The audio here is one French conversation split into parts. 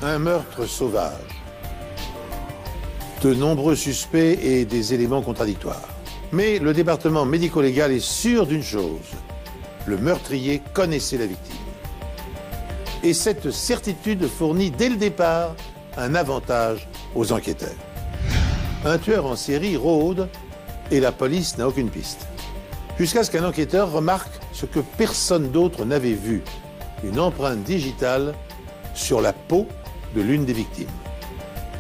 Un meurtre sauvage. De nombreux suspects et des éléments contradictoires. Mais le département médico-légal est sûr d'une chose. Le meurtrier connaissait la victime. Et cette certitude fournit dès le départ un avantage aux enquêteurs. Un tueur en série rôde et la police n'a aucune piste. Jusqu'à ce qu'un enquêteur remarque ce que personne d'autre n'avait vu. Une empreinte digitale sur la peau de l'une des victimes.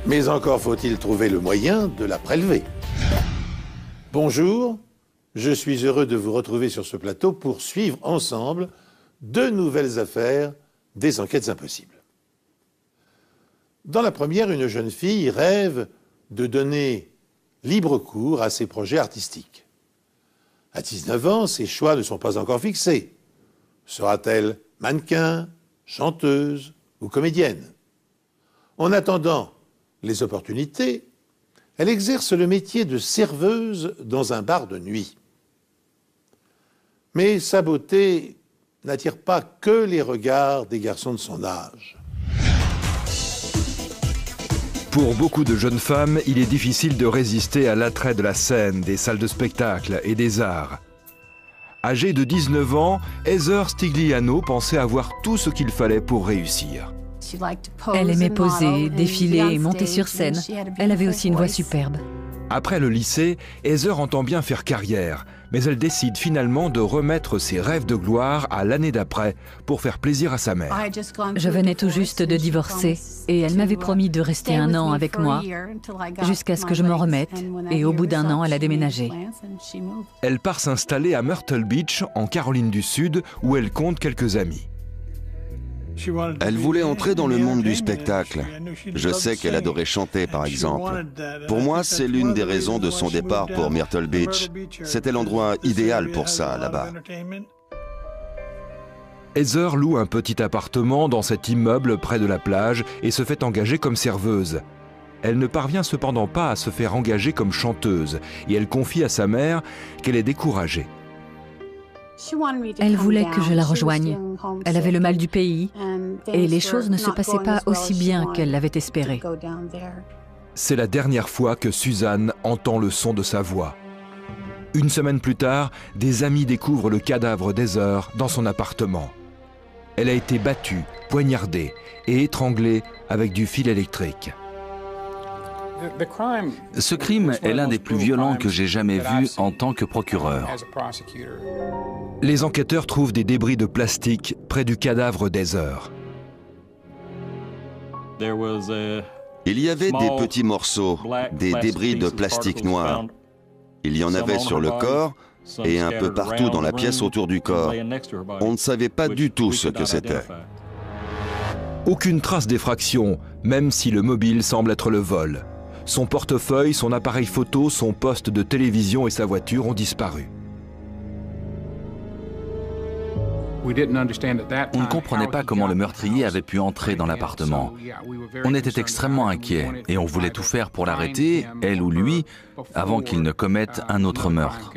Mais encore faut-il trouver le moyen de la prélever. Bonjour, je suis heureux de vous retrouver sur ce plateau pour suivre ensemble deux nouvelles affaires des enquêtes impossibles. Dans la première, une jeune fille rêve de donner libre cours à ses projets artistiques. À 19 ans, ses choix ne sont pas encore fixés. Sera-t-elle mannequin, chanteuse ou comédienne? En attendant les opportunités, elle exerce le métier de serveuse dans un bar de nuit. Mais sa beauté n'attire pas que les regards des garçons de son âge. Pour beaucoup de jeunes femmes, il est difficile de résister à l'attrait de la scène, des salles de spectacle et des arts. Âgée de 19 ans, Heather Stigliano pensait avoir tout ce qu'il fallait pour réussir. Elle aimait poser, défiler et monter sur scène. Elle avait aussi une voix superbe. Après le lycée, Heather entend bien faire carrière, mais elle décide finalement de remettre ses rêves de gloire à l'année d'après pour faire plaisir à sa mère. Je venais tout juste de divorcer et elle m'avait promis de rester 1 an avec moi jusqu'à ce que je m'en remette, et au bout d'1 an, elle a déménagé. Elle part s'installer à Myrtle Beach, en Caroline du Sud, où elle compte quelques amis. Elle voulait entrer dans le monde du spectacle. Je sais qu'elle adorait chanter, par exemple. Pour moi, c'est l'une des raisons de son départ pour Myrtle Beach. C'était l'endroit idéal pour ça, là-bas. Heather loue un petit appartement dans cet immeuble près de la plage et se fait engager comme serveuse. Elle ne parvient cependant pas à se faire engager comme chanteuse et elle confie à sa mère qu'elle est découragée. Elle voulait que je la rejoigne. Elle avait le mal du pays et les choses ne se passaient pas aussi bien qu'elle l'avait espéré. C'est la dernière fois que Suzanne entend le son de sa voix. 1 semaine plus tard, des amis découvrent le cadavre d'Heather dans son appartement. Elle a été battue, poignardée et étranglée avec du fil électrique. Ce crime est l'un des plus violents que j'ai jamais vu en tant que procureur. Les enquêteurs trouvent des débris de plastique près du cadavre d'Heather. Il y avait des petits morceaux, des débris de plastique noir. Il y en avait sur le corps et un peu partout dans la pièce autour du corps. On ne savait pas du tout ce que c'était. Aucune trace d'effraction, même si le mobile semble être le vol. Son portefeuille, son appareil photo, son poste de télévision et sa voiture ont disparu. On ne comprenait pas comment le meurtrier avait pu entrer dans l'appartement. On était extrêmement inquiets et on voulait tout faire pour l'arrêter, elle ou lui, avant qu'il ne commette un autre meurtre.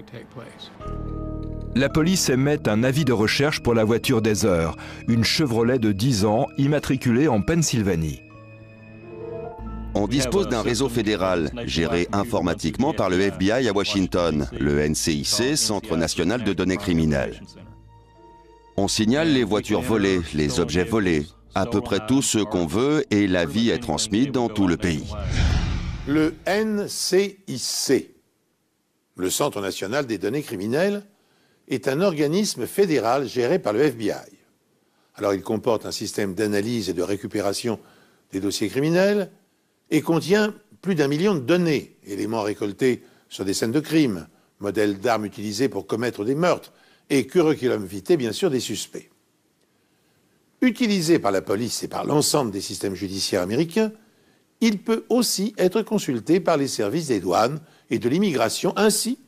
La police émet un avis de recherche pour la voiture d'Heather, une Chevrolet de 10 ans immatriculée en Pennsylvanie. On dispose d'un réseau fédéral, géré informatiquement par le FBI à Washington, le NCIC, Centre national de données criminelles. On signale les voitures volées, les objets volés, à peu près tout ce qu'on veut, et l'avis est transmis dans tout le pays. Le NCIC, le Centre national des données criminelles, est un organisme fédéral géré par le FBI. Alors il comporte un système d'analyse et de récupération des dossiers criminels et contient plus d'1 million de données, éléments récoltés sur des scènes de crime, modèles d'armes utilisées pour commettre des meurtres et curriculum vitae, bien sûr, des suspects. Utilisé par la police et par l'ensemble des systèmes judiciaires américains, il peut aussi être consulté par les services des douanes et de l'immigration, ainsi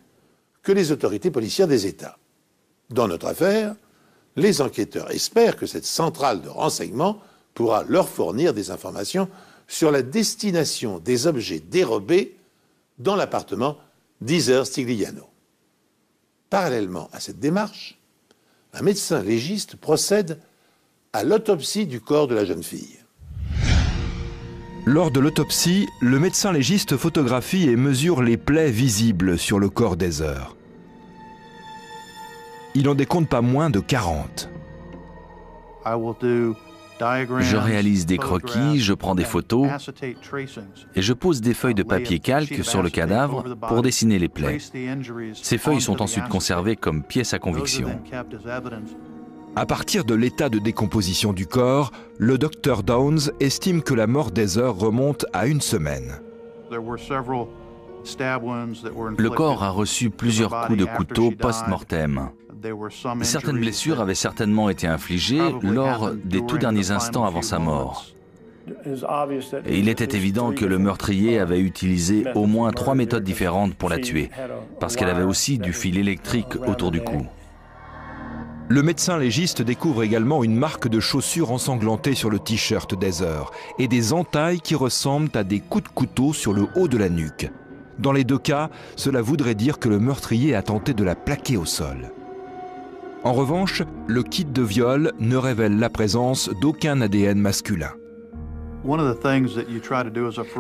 que les autorités policières des États. Dans notre affaire, les enquêteurs espèrent que cette centrale de renseignement pourra leur fournir des informations sur la destination des objets dérobés dans l'appartement d'Heather Stigliano. Parallèlement à cette démarche, un médecin légiste procède à l'autopsie du corps de la jeune fille. Lors de l'autopsie, le médecin légiste photographie et mesure les plaies visibles sur le corps d'Heather. Il en décompte pas moins de 40. Je réalise des croquis, je prends des photos et je pose des feuilles de papier calque sur le cadavre pour dessiner les plaies. Ces feuilles sont ensuite conservées comme pièces à conviction. À partir de l'état de décomposition du corps, le docteur Downs estime que la mort d'Heather remonte à 1 semaine. Le corps a reçu plusieurs coups de couteau post-mortem. Certaines blessures avaient certainement été infligées lors des tout derniers instants avant sa mort. Et il était évident que le meurtrier avait utilisé au moins 3 méthodes différentes pour la tuer, parce qu'elle avait aussi du fil électrique autour du cou. Le médecin légiste découvre également une marque de chaussures ensanglantées sur le t-shirt d'Heather et des entailles qui ressemblent à des coups de couteau sur le haut de la nuque. Dans les 2 cas, cela voudrait dire que le meurtrier a tenté de la plaquer au sol. En revanche, le kit de viol ne révèle la présence d'aucun ADN masculin.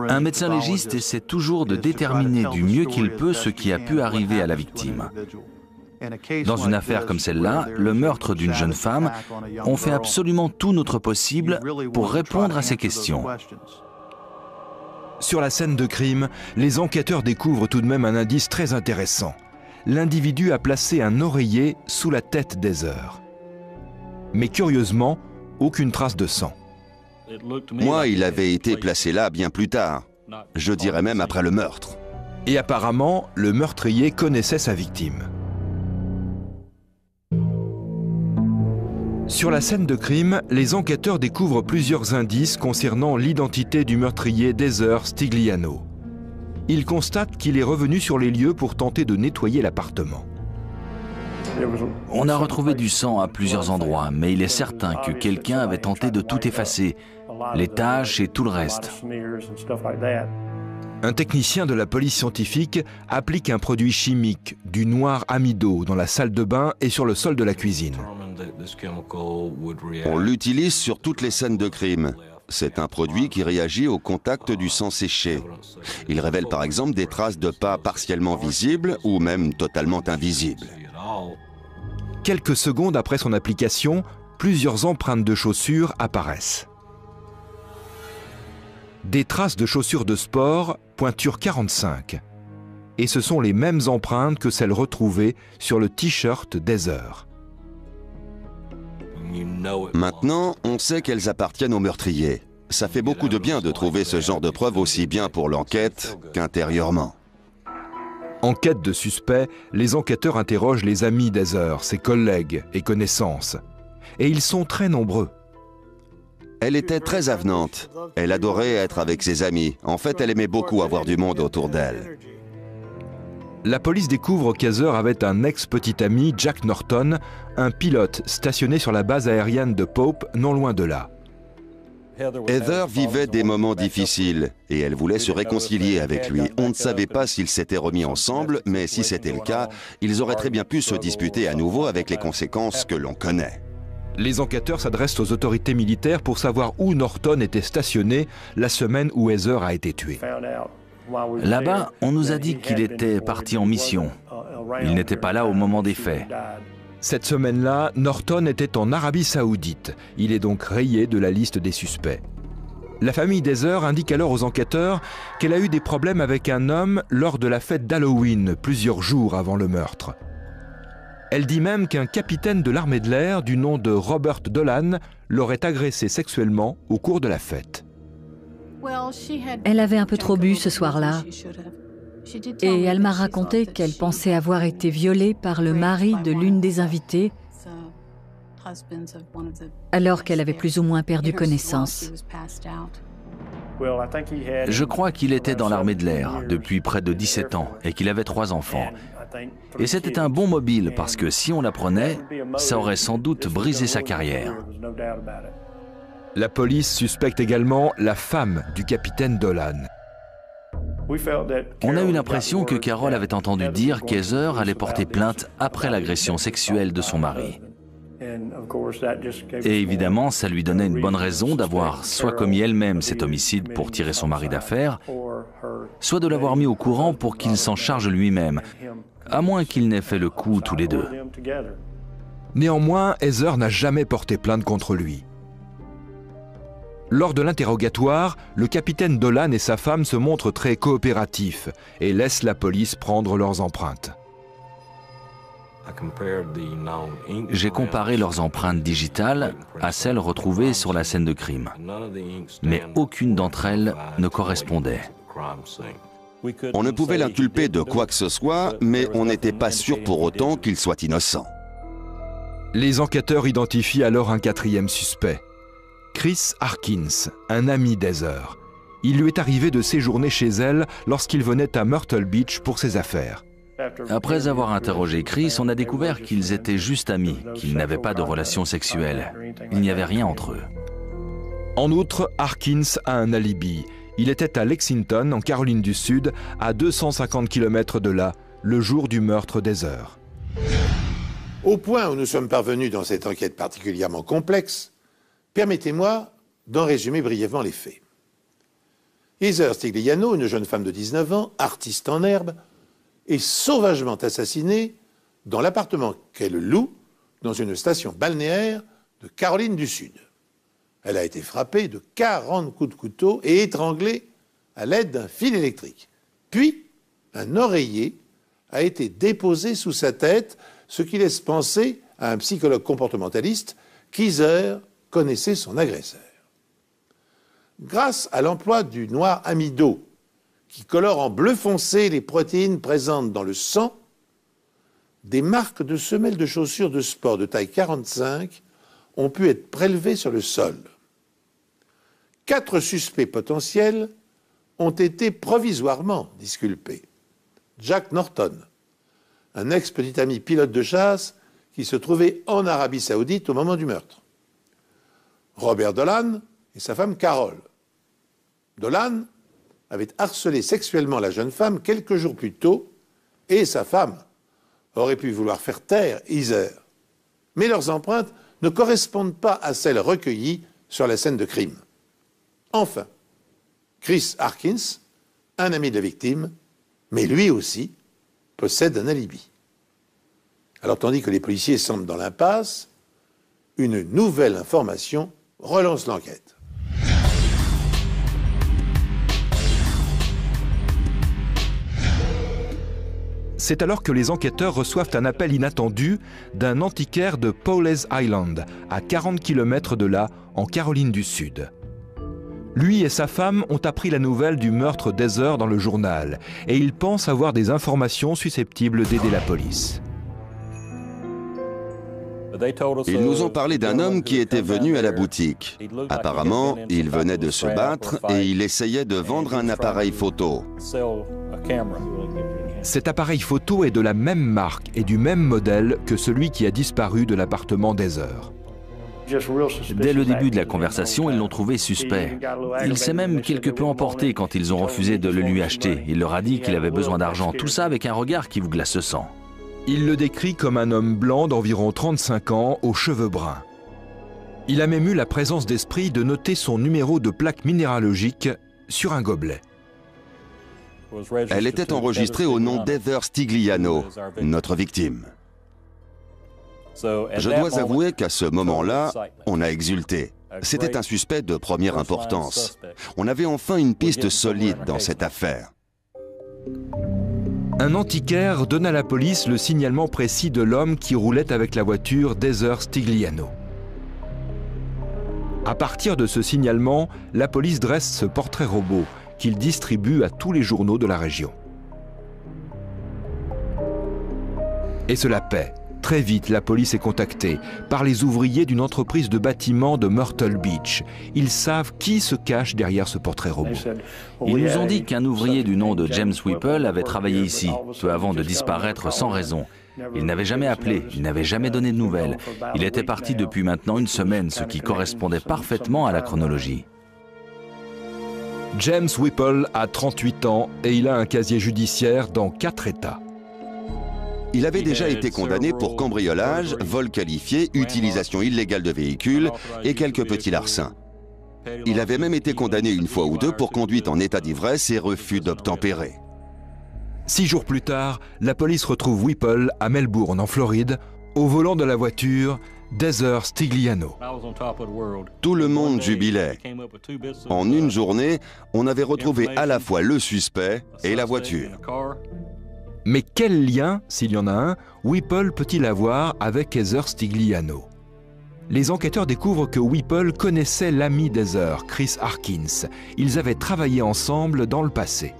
Un médecin légiste essaie toujours de déterminer du mieux qu'il peut ce qui a pu arriver à la victime. Dans une affaire comme celle-là, le meurtre d'une jeune femme, on fait absolument tout notre possible pour répondre à ces questions. Sur la scène de crime, les enquêteurs découvrent tout de même un indice très intéressant. L'individu a placé un oreiller sous la tête d'Heather. Mais curieusement, aucune trace de sang. Moi, il avait été placé là bien plus tard. Je dirais même après le meurtre. Et apparemment, le meurtrier connaissait sa victime. Sur la scène de crime, les enquêteurs découvrent plusieurs indices concernant l'identité du meurtrier d'Heather Stigliano. Ils constatent qu'il est revenu sur les lieux pour tenter de nettoyer l'appartement. On a retrouvé du sang à plusieurs endroits, mais il est certain que quelqu'un avait tenté de tout effacer, les taches et tout le reste. Un technicien de la police scientifique applique un produit chimique, du noir amido, dans la salle de bain et sur le sol de la cuisine. On l'utilise sur toutes les scènes de crime. C'est un produit qui réagit au contact du sang séché. Il révèle par exemple des traces de pas partiellement visibles ou même totalement invisibles. Quelques secondes après son application, plusieurs empreintes de chaussures apparaissent. Des traces de chaussures de sport, pointure 45. Et ce sont les mêmes empreintes que celles retrouvées sur le t-shirt d'Heather. Maintenant, on sait qu'elles appartiennent au meurtrier. Ça fait beaucoup de bien de trouver ce genre de preuves aussi bien pour l'enquête qu'intérieurement. En quête de suspects, les enquêteurs interrogent les amis d'Heather, ses collègues et connaissances. Et ils sont très nombreux. Elle était très avenante. Elle adorait être avec ses amis. En fait, elle aimait beaucoup avoir du monde autour d'elle. La police découvre qu'Heather avait un ex-petit ami, Jack Norton, un pilote stationné sur la base aérienne de Pope, non loin de là. Heather vivait des moments difficiles et elle voulait se réconcilier avec lui. On ne savait pas s'ils s'étaient remis ensemble, mais si c'était le cas, ils auraient très bien pu se disputer à nouveau avec les conséquences que l'on connaît. Les enquêteurs s'adressent aux autorités militaires pour savoir où Norton était stationné la semaine où Heather a été tuée. Là-bas, on nous a dit qu'il était parti en mission. Il n'était pas là au moment des faits. Cette semaine-là, Norton était en Arabie Saoudite. Il est donc rayé de la liste des suspects. La famille d'Heather indique alors aux enquêteurs qu'elle a eu des problèmes avec un homme lors de la fête d'Halloween, plusieurs jours avant le meurtre. Elle dit même qu'un capitaine de l'armée de l'air du nom de Robert Dolan l'aurait agressé sexuellement au cours de la fête. Elle avait un peu trop bu ce soir-là. Et elle m'a raconté qu'elle pensait avoir été violée par le mari de l'une des invitées alors qu'elle avait plus ou moins perdu connaissance. Je crois qu'il était dans l'armée de l'air depuis près de 17 ans et qu'il avait 3 enfants. Et c'était un bon mobile parce que si on l'apprenait, ça aurait sans doute brisé sa carrière. La police suspecte également la femme du capitaine Dolan. On a eu l'impression que Carol avait entendu dire qu'Heather allait porter plainte après l'agression sexuelle de son mari. Et évidemment, ça lui donnait une bonne raison d'avoir soit commis elle-même cet homicide pour tirer son mari d'affaires, soit de l'avoir mis au courant pour qu'il s'en charge lui-même, à moins qu'ils n'aient fait le coup tous les deux. Néanmoins, Heather n'a jamais porté plainte contre lui. Lors de l'interrogatoire, le capitaine Dolan et sa femme se montrent très coopératifs et laissent la police prendre leurs empreintes. J'ai comparé leurs empreintes digitales à celles retrouvées sur la scène de crime, mais aucune d'entre elles ne correspondait. On ne pouvait l'inculper de quoi que ce soit, mais on n'était pas sûr pour autant qu'il soit innocent. Les enquêteurs identifient alors un quatrième suspect, Chris Harkins, un ami d'Heather. Il lui est arrivé de séjourner chez elle lorsqu'il venait à Myrtle Beach pour ses affaires. Après avoir interrogé Chris, on a découvert qu'ils étaient juste amis, qu'ils n'avaient pas de relations sexuelles. Il n'y avait rien entre eux. En outre, Harkins a un alibi. Il était à Lexington, en Caroline du Sud, à 250 km de là, le jour du meurtre d'Heather. Au point où nous sommes parvenus dans cette enquête particulièrement complexe, permettez-moi d'en résumer brièvement les faits. Heather Stigliano, une jeune femme de 19 ans, artiste en herbe, est sauvagement assassinée dans l'appartement qu'elle loue dans une station balnéaire de Caroline du Sud. Elle a été frappée de 40 coups de couteau et étranglée à l'aide d'un fil électrique. Puis, un oreiller a été déposé sous sa tête, ce qui laisse penser à un psychologue comportementaliste qu'Heather connaissait son agresseur. Grâce à l'emploi du noir amido, qui colore en bleu foncé les protéines présentes dans le sang, des marques de semelles de chaussures de sport de taille 45 ont pu être prélevées sur le sol. 4 suspects potentiels ont été provisoirement disculpés. Jack Norton, un ex-petit ami pilote de chasse qui se trouvait en Arabie Saoudite au moment du meurtre. Robert Dolan et sa femme Carol. Dolan avait harcelé sexuellement la jeune femme quelques jours plus tôt et sa femme aurait pu vouloir faire taire Heather. Mais leurs empreintes ne correspondent pas à celles recueillies sur la scène de crime. Enfin, Chris Harkins, un ami de la victime, mais lui aussi possède un alibi. Alors tandis que les policiers semblent dans l'impasse, une nouvelle information relance l'enquête. C'est alors que les enquêteurs reçoivent un appel inattendu d'un antiquaire de Powell's Island, à 40 km de là, en Caroline du Sud. Lui et sa femme ont appris la nouvelle du meurtre d'Heather dans le journal, et ils pensent avoir des informations susceptibles d'aider la police. Ils nous ont parlé d'un homme qui était venu à la boutique. Apparemment, il venait de se battre et il essayait de vendre un appareil photo. Cet appareil photo est de la même marque et du même modèle que celui qui a disparu de l'appartement d'Heather. Dès le début de la conversation, ils l'ont trouvé suspect. Il s'est même quelque peu emporté quand ils ont refusé de le lui acheter. Il leur a dit qu'il avait besoin d'argent. Tout ça avec un regard qui vous glace le sang. Il le décrit comme un homme blanc d'environ 35 ans, aux cheveux bruns. Il a même eu la présence d'esprit de noter son numéro de plaque minéralogique sur un gobelet. Elle était enregistrée au nom d'Heather Stigliano, notre victime. Je dois avouer qu'à ce moment-là, on a exulté. C'était un suspect de première importance. On avait enfin une piste solide dans cette affaire. Un antiquaire donne à la police le signalement précis de l'homme qui roulait avec la voiture d'Heather Stigliano. À partir de ce signalement, la police dresse ce portrait robot qu'il distribue à tous les journaux de la région. Et cela paie. Très vite, la police est contactée par les ouvriers d'une entreprise de bâtiment de Myrtle Beach. Ils savent qui se cache derrière ce portrait robot. Ils nous ont dit qu'un ouvrier du nom de James Whipple avait travaillé ici, peu avant de disparaître sans raison. Il n'avait jamais appelé, il n'avait jamais donné de nouvelles. Il était parti depuis maintenant une semaine, ce qui correspondait parfaitement à la chronologie. James Whipple a 38 ans et il a un casier judiciaire dans 4 États. Il avait déjà été condamné pour cambriolage, vol qualifié, utilisation illégale de véhicules et quelques petits larcins. Il avait même été condamné une fois ou deux pour conduite en état d'ivresse et refus d'obtempérer. 6 jours plus tard, la police retrouve Whipple à Melbourne, en Floride, au volant de la voiture Desert Stigliano. Tout le monde jubilait. En une journée, on avait retrouvé à la fois le suspect et la voiture. Mais quel lien, s'il y en a un, Whipple peut-il avoir avec Heather Stigliano? Les enquêteurs découvrent que Whipple connaissait l'ami d'Heather, Chris Harkins. Ils avaient travaillé ensemble dans le passé.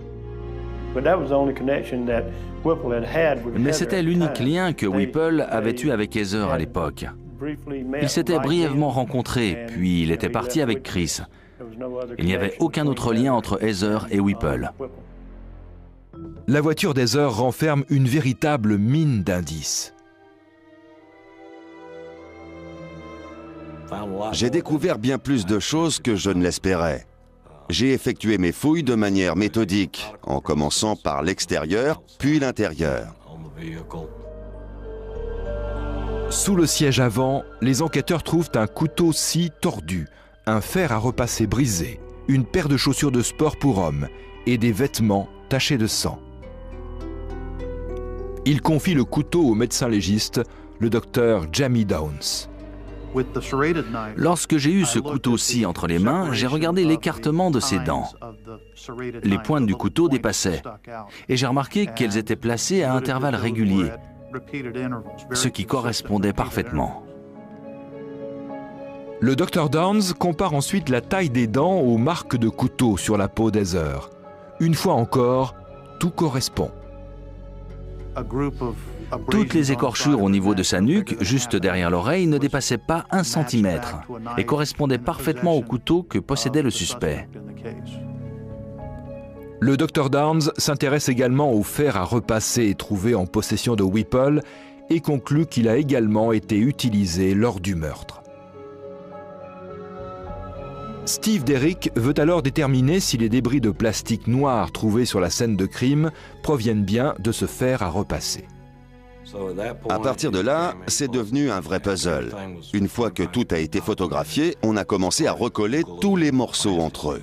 Mais c'était l'unique lien que Whipple avait eu avec Heather à l'époque. Ils s'étaient brièvement rencontrés, puis il était parti avec Chris. Il n'y avait aucun autre lien entre Heather et Whipple. La voiture d'Heather renferme une véritable mine d'indices. J'ai découvert bien plus de choses que je ne l'espérais. J'ai effectué mes fouilles de manière méthodique, en commençant par l'extérieur, puis l'intérieur. Sous le siège avant, les enquêteurs trouvent un couteau scie tordu, un fer à repasser brisé, une paire de chaussures de sport pour hommes et des vêtements tachés de sang. Ils confient le couteau au médecin légiste, le docteur Jamie Downs. Lorsque j'ai eu ce couteau-ci entre les mains, j'ai regardé l'écartement de ses dents. Les pointes du couteau dépassaient, et j'ai remarqué qu'elles étaient placées à intervalles réguliers, ce qui correspondait parfaitement. Le docteur Downs compare ensuite la taille des dents aux marques de couteau sur la peau d'Heather. Une fois encore, tout correspond. Toutes les écorchures au niveau de sa nuque, juste derrière l'oreille, ne dépassaient pas 1 cm et correspondaient parfaitement au couteau que possédait le suspect. Le docteur Downs s'intéresse également au fer à repasser trouvé en possession de Whipple et conclut qu'il a également été utilisé lors du meurtre. Steve Derrick veut alors déterminer si les débris de plastique noir trouvés sur la scène de crime proviennent bien de ce fer à repasser. À partir de là, c'est devenu un vrai puzzle. Une fois que tout a été photographié, on a commencé à recoller tous les morceaux entre eux.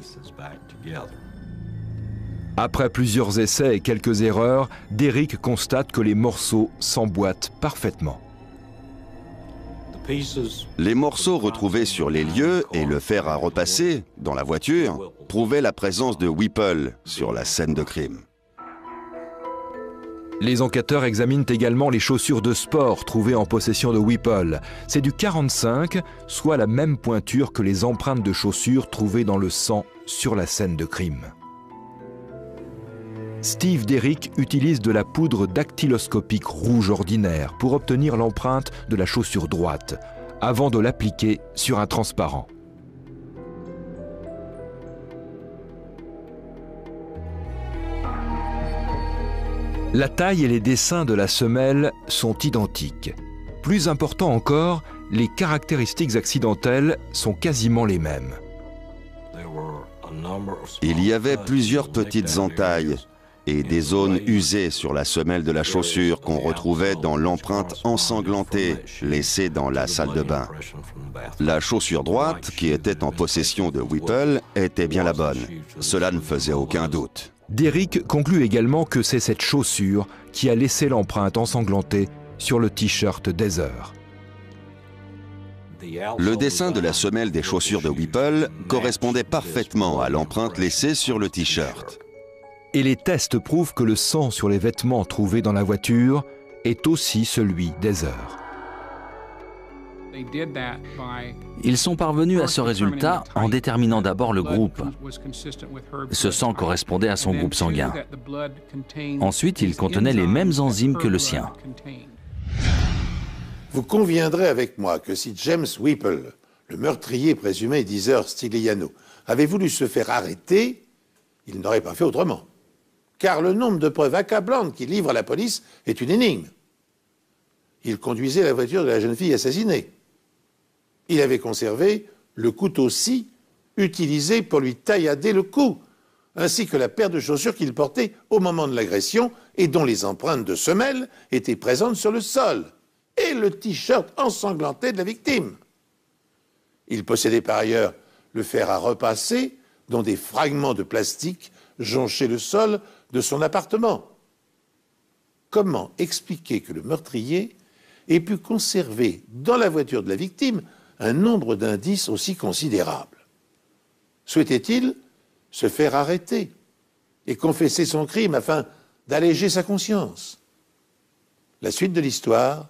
Après plusieurs essais et quelques erreurs, Derrick constate que les morceaux s'emboîtent parfaitement. Les morceaux retrouvés sur les lieux et le fer à repasser dans la voiture prouvaient la présence de Whipple sur la scène de crime. Les enquêteurs examinent également les chaussures de sport trouvées en possession de Whipple. C'est du 45, soit la même pointure que les empreintes de chaussures trouvées dans le sang sur la scène de crime. Steve Derrick utilise de la poudre dactyloscopique rouge ordinaire pour obtenir l'empreinte de la chaussure droite, avant de l'appliquer sur un transparent. La taille et les dessins de la semelle sont identiques. Plus important encore, les caractéristiques accidentelles sont quasiment les mêmes. Il y avait plusieurs petites entailles et des zones usées sur la semelle de la chaussure qu'on retrouvait dans l'empreinte ensanglantée laissée dans la salle de bain. La chaussure droite, qui était en possession de Whipple, était bien la bonne. Cela ne faisait aucun doute. Derrick conclut également que c'est cette chaussure qui a laissé l'empreinte ensanglantée sur le t-shirt d'Heather. Le dessin de la semelle des chaussures de Whipple correspondait parfaitement à l'empreinte laissée sur le t-shirt. Et les tests prouvent que le sang sur les vêtements trouvés dans la voiture est aussi celui d'Heather. Ils sont parvenus à ce résultat en déterminant d'abord le groupe. Ce sang correspondait à son groupe sanguin. Ensuite, il contenait les mêmes enzymes que le sien. Vous conviendrez avec moi que si James Whipple, le meurtrier présumé d'Heather Stigliano, avait voulu se faire arrêter, il n'aurait pas fait autrement. Car le nombre de preuves accablantes qu'il livre à la police est une énigme. Il conduisait la voiture de la jeune fille assassinée. Il avait conservé le couteau-scie utilisé pour lui taillader le cou, ainsi que la paire de chaussures qu'il portait au moment de l'agression et dont les empreintes de semelles étaient présentes sur le sol, et le t-shirt ensanglanté de la victime. Il possédait par ailleurs le fer à repasser, dont des fragments de plastique jonchaient le sol de son appartement. Comment expliquer que le meurtrier ait pu conserver dans la voiture de la victime un nombre d'indices aussi considérable? Souhaitait-il se faire arrêter et confesser son crime afin d'alléger sa conscience? La suite de l'histoire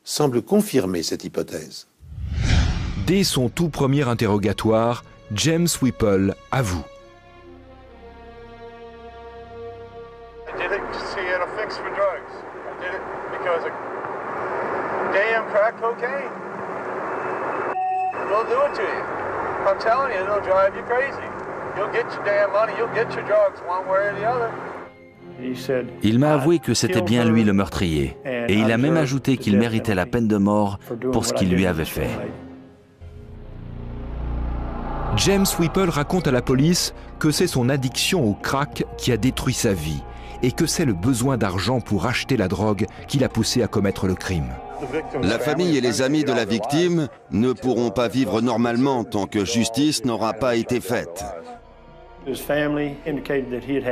semble confirmer cette hypothèse. Dès son tout premier interrogatoire, James Whipple avoue. Il m'a avoué que c'était bien lui le meurtrier, et il a même ajouté qu'il méritait la peine de mort pour ce qu'il lui avait fait. James Whipple raconte à la police que c'est son addiction au crack qui a détruit sa vie et que c'est le besoin d'argent pour acheter la drogue qui l'a poussé à commettre le crime. La famille et les amis de la victime ne pourront pas vivre normalement tant que justice n'aura pas été faite.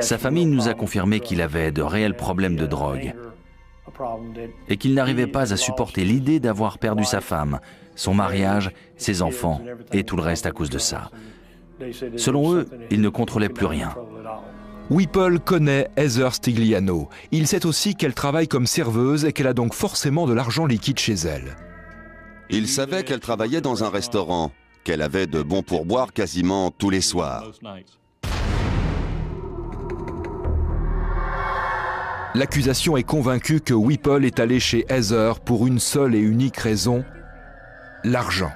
Sa famille nous a confirmé qu'il avait de réels problèmes de drogue et qu'il n'arrivait pas à supporter l'idée d'avoir perdu sa femme, son mariage, ses enfants et tout le reste à cause de ça. Selon eux, il ne contrôlait plus rien. Whipple connaît Heather Stigliano. Il sait aussi qu'elle travaille comme serveuse et qu'elle a donc forcément de l'argent liquide chez elle. Il savait qu'elle travaillait dans un restaurant, qu'elle avait de bons pourboires quasiment tous les soirs. L'accusation est convaincue que Whipple est allé chez Heather pour une seule et unique raison, l'argent.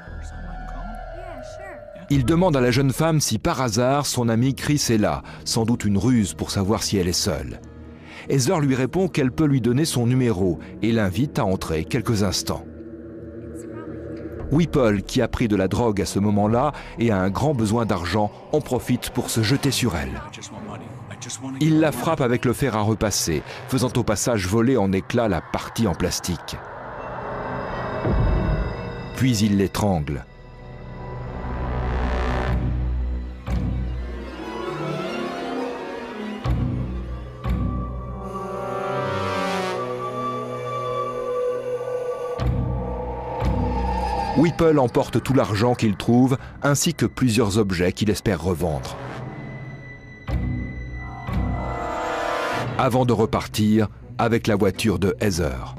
Il demande à la jeune femme si par hasard son ami Chris est là, sans doute une ruse pour savoir si elle est seule. Heather lui répond qu'elle peut lui donner son numéro et l'invite à entrer quelques instants. Whipple, qui a pris de la drogue à ce moment-là et a un grand besoin d'argent, en profite pour se jeter sur elle. Il la frappe avec le fer à repasser, faisant au passage voler en éclats la partie en plastique. Puis il l'étrangle. Whipple emporte tout l'argent qu'il trouve, ainsi que plusieurs objets qu'il espère revendre. Avant de repartir avec la voiture de Heather.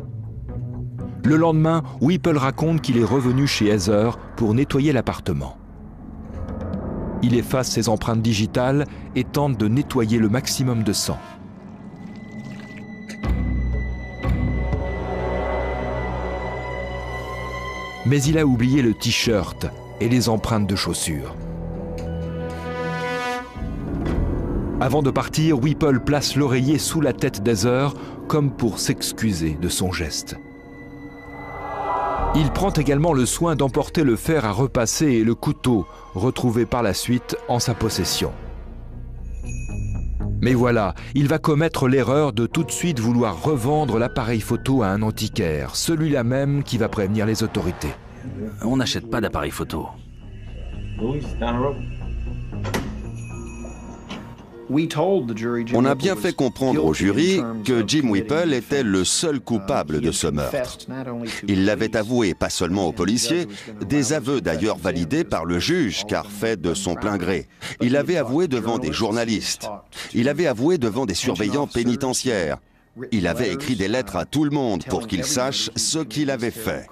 Le lendemain, Whipple raconte qu'il est revenu chez Heather pour nettoyer l'appartement. Il efface ses empreintes digitales et tente de nettoyer le maximum de sang. Mais il a oublié le t-shirt et les empreintes de chaussures. Avant de partir, Whipple place l'oreiller sous la tête d'Heather comme pour s'excuser de son geste. Il prend également le soin d'emporter le fer à repasser et le couteau, retrouvés par la suite en sa possession. Mais voilà, il va commettre l'erreur de tout de suite vouloir revendre l'appareil photo à un antiquaire, celui-là même qui va prévenir les autorités. On n'achète pas d'appareil photo. On a bien fait comprendre au jury que Jim Whipple était le seul coupable de ce meurtre. Il l'avait avoué, pas seulement aux policiers, des aveux d'ailleurs validés par le juge, car fait de son plein gré. Il avait avoué devant des journalistes. Il avait avoué devant des surveillants pénitentiaires. Il avait écrit des lettres à tout le monde pour qu'ils sachent ce qu'il avait fait.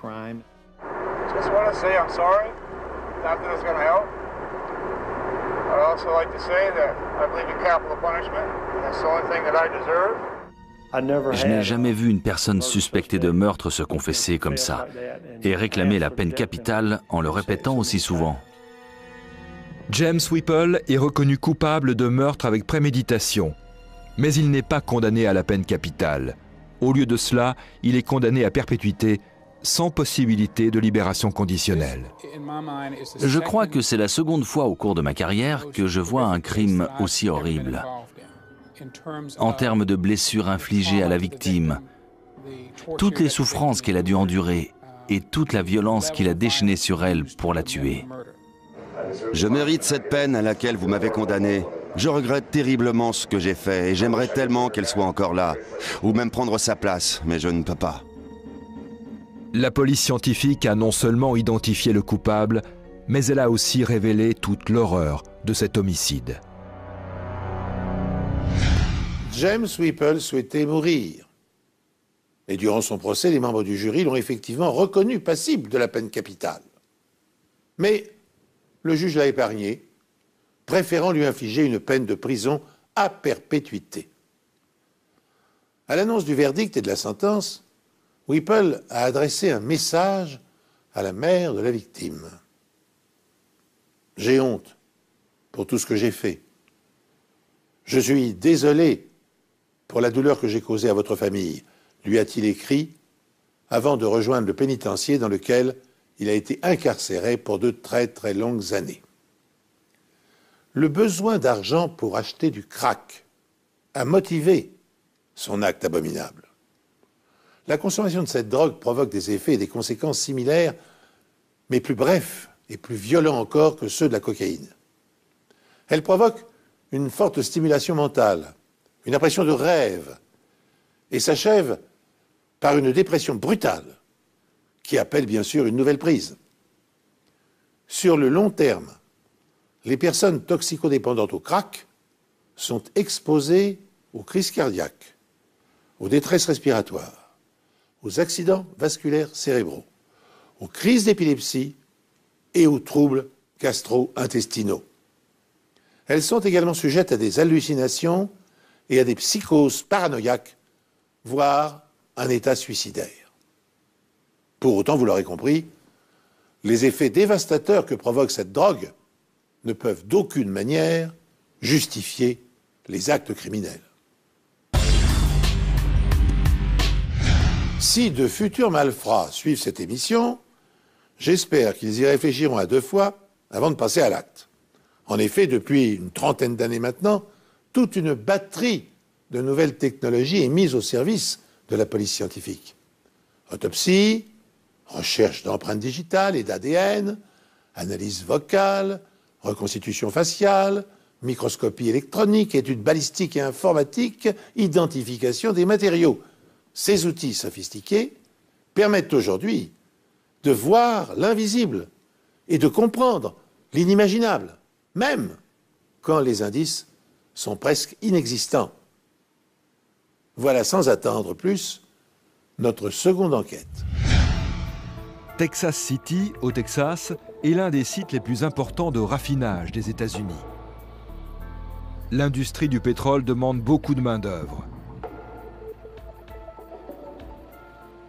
Je n'ai jamais vu une personne suspectée de meurtre se confesser comme ça et réclamer la peine capitale en le répétant aussi souvent. James Whipple est reconnu coupable de meurtre avec préméditation, mais il n'est pas condamné à la peine capitale. Au lieu de cela, il est condamné à perpétuité sans possibilité de libération conditionnelle. Je crois que c'est la seconde fois au cours de ma carrière que je vois un crime aussi horrible. en termes de blessures infligées à la victime, toutes les souffrances qu'elle a dû endurer et toute la violence qu'il a déchaînée sur elle pour la tuer. Je mérite cette peine à laquelle vous m'avez condamné. Je regrette terriblement ce que j'ai fait et j'aimerais tellement qu'elle soit encore là, ou même prendre sa place, mais je ne peux pas. La police scientifique a non seulement identifié le coupable, mais elle a aussi révélé toute l'horreur de cet homicide. James Whipple souhaitait mourir. Et durant son procès, les membres du jury l'ont effectivement reconnu passible de la peine capitale. Mais le juge l'a épargné, préférant lui infliger une peine de prison à perpétuité. À l'annonce du verdict et de la sentence, Whipple a adressé un message à la mère de la victime. « J'ai honte pour tout ce que j'ai fait. Je suis désolé pour la douleur que j'ai causée à votre famille », lui a-t-il écrit avant de rejoindre le pénitencier dans lequel il a été incarcéré pour de très très longues années. Le besoin d'argent pour acheter du crack a motivé son acte abominable. La consommation de cette drogue provoque des effets et des conséquences similaires, mais plus brefs et plus violents encore que ceux de la cocaïne. Elle provoque une forte stimulation mentale, une impression de rêve, et s'achève par une dépression brutale qui appelle bien sûr une nouvelle prise. Sur le long terme, les personnes toxicodépendantes au crack sont exposées aux crises cardiaques, aux détresses respiratoires, aux accidents vasculaires cérébraux, aux crises d'épilepsie et aux troubles gastro-intestinaux. Elles sont également sujettes à des hallucinations et à des psychoses paranoïaques, voire un état suicidaire. Pour autant, vous l'aurez compris, les effets dévastateurs que provoque cette drogue ne peuvent d'aucune manière justifier les actes criminels. Si de futurs malfrats suivent cette émission, j'espère qu'ils y réfléchiront à 2 fois avant de passer à l'acte. En effet, depuis une trentaine d'années maintenant, toute une batterie de nouvelles technologies est mise au service de la police scientifique. Autopsie, recherche d'empreintes digitales et d'ADN, analyse vocale, reconstitution faciale, microscopie électronique, études balistiques et informatiques, identification des matériaux. Ces outils sophistiqués permettent aujourd'hui de voir l'invisible et de comprendre l'inimaginable, même quand les indices sont presque inexistants. Voilà sans attendre plus notre seconde enquête. Texas City, au Texas, est l'un des sites les plus importants de raffinage des États-Unis. L'industrie du pétrole demande beaucoup de main-d'œuvre.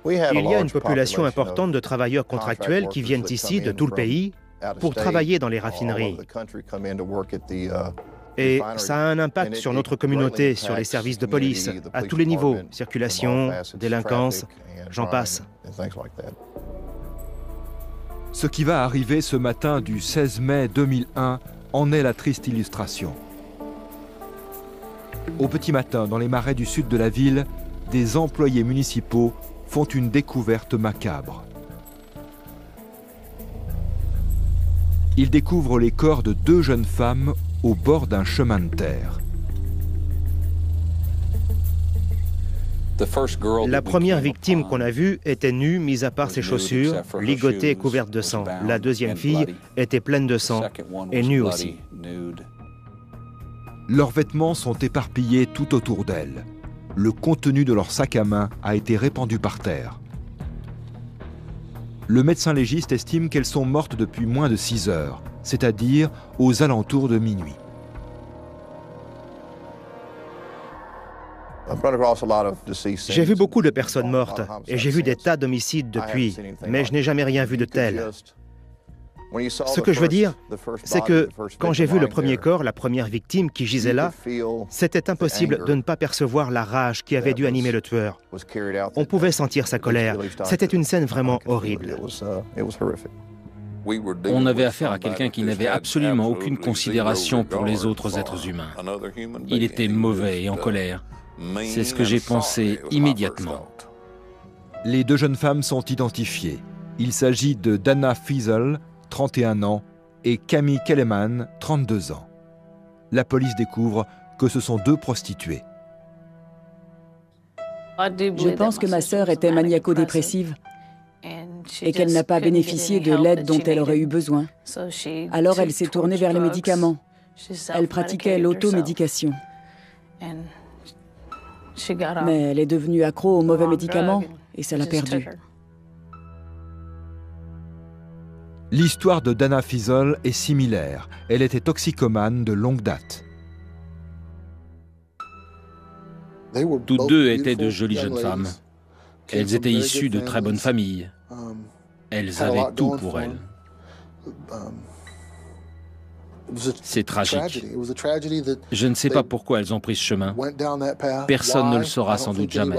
Il y a une population importante de travailleurs contractuels qui viennent ici de tout le pays pour travailler dans les raffineries. Et ça a un impact sur notre communauté, sur les services de police, à tous les niveaux, circulation, délinquance, j'en passe. Ce qui va arriver ce matin du 16 mai 2001 en est la triste illustration. Au petit matin, dans les marais du sud de la ville, des employés municipaux font une découverte macabre. Ils découvrent les corps de 2 jeunes femmes au bord d'un chemin de terre. La première victime qu'on a vue était nue, mis à part ses chaussures, ligotée et couverte de sang. La deuxième fille était pleine de sang et nue aussi. Leurs vêtements sont éparpillés tout autour d'elles. Le contenu de leur sac à main a été répandu par terre. Le médecin légiste estime qu'elles sont mortes depuis moins de 6 heures, c'est-à-dire aux alentours de minuit. J'ai vu beaucoup de personnes mortes et j'ai vu des tas d'homicides depuis, mais je n'ai jamais rien vu de tel. Ce que je veux dire, c'est que quand j'ai vu le premier corps, la première victime qui gisait là, c'était impossible de ne pas percevoir la rage qui avait dû animer le tueur. On pouvait sentir sa colère. C'était une scène vraiment horrible. On avait affaire à quelqu'un qui n'avait absolument aucune considération pour les autres êtres humains. Il était mauvais et en colère. C'est ce que j'ai pensé immédiatement. Les deux jeunes femmes sont identifiées. Il s'agit de Dana Feazell, 31 ans, et Camille Kelleman, 32 ans. La police découvre que ce sont deux prostituées. Je pense que ma sœur était maniaco-dépressive et qu'elle n'a pas bénéficié de l'aide dont elle aurait eu besoin. Alors elle s'est tournée vers les médicaments. Elle pratiquait l'automédication. Mais elle est devenue accro aux mauvais médicaments et ça l'a perdue. L'histoire de Dana Feazell est similaire. Elle était toxicomane de longue date. Toutes deux étaient de jolies jeunes femmes. Elles étaient issues de très bonnes familles. Elles avaient tout pour elles. C'est tragique. Je ne sais pas pourquoi elles ont pris ce chemin. Personne ne le saura sans doute jamais.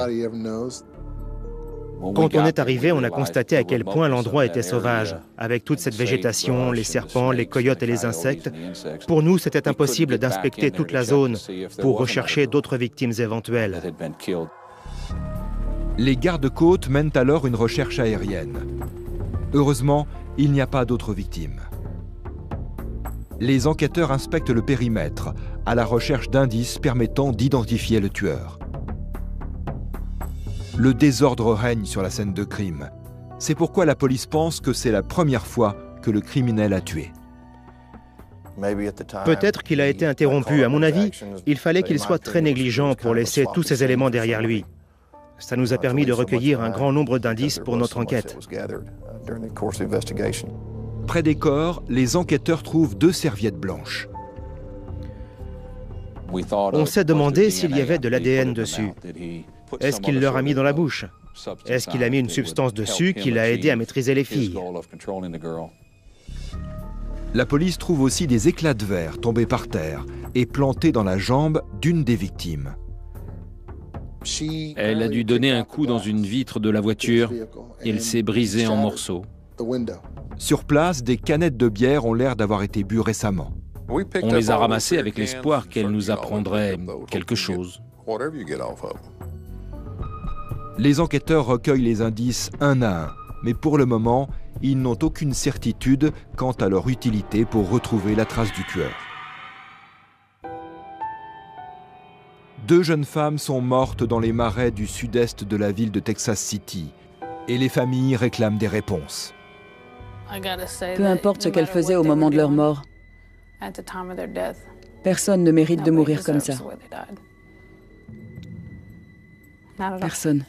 Quand on est arrivé, on a constaté à quel point l'endroit était sauvage, avec toute cette végétation, les serpents, les coyotes et les insectes. Pour nous, c'était impossible d'inspecter toute la zone pour rechercher d'autres victimes éventuelles. Les gardes-côtes mènent alors une recherche aérienne. Heureusement, il n'y a pas d'autres victimes. Les enquêteurs inspectent le périmètre, à la recherche d'indices permettant d'identifier le tueur. Le désordre règne sur la scène de crime. C'est pourquoi la police pense que c'est la première fois que le criminel a tué. Peut-être qu'il a été interrompu. À mon avis, il fallait qu'il soit très négligent pour laisser tous ces éléments derrière lui. Ça nous a permis de recueillir un grand nombre d'indices pour notre enquête. Près des corps, les enquêteurs trouvent deux serviettes blanches. On s'est demandé s'il y avait de l'ADN dessus. Est-ce qu'il leur a mis dans la bouche? Est-ce qu'il a mis une substance dessus qui l'a aidé à maîtriser les filles? La police trouve aussi des éclats de verre tombés par terre et plantés dans la jambe d'une des victimes. Elle a dû donner un coup dans une vitre de la voiture et elle s'est brisée en morceaux. Sur place, des canettes de bière ont l'air d'avoir été bues récemment. On les a ramassées avec l'espoir qu'elle nous apprendrait quelque chose. Les enquêteurs recueillent les indices un à un, mais pour le moment, ils n'ont aucune certitude quant à leur utilité pour retrouver la trace du tueur. Deux jeunes femmes sont mortes dans les marais du sud-est de la ville de Texas City, et les familles réclament des réponses. Peu importe ce qu'elles faisaient au moment de leur mort, personne ne mérite de mourir comme ça. Personne.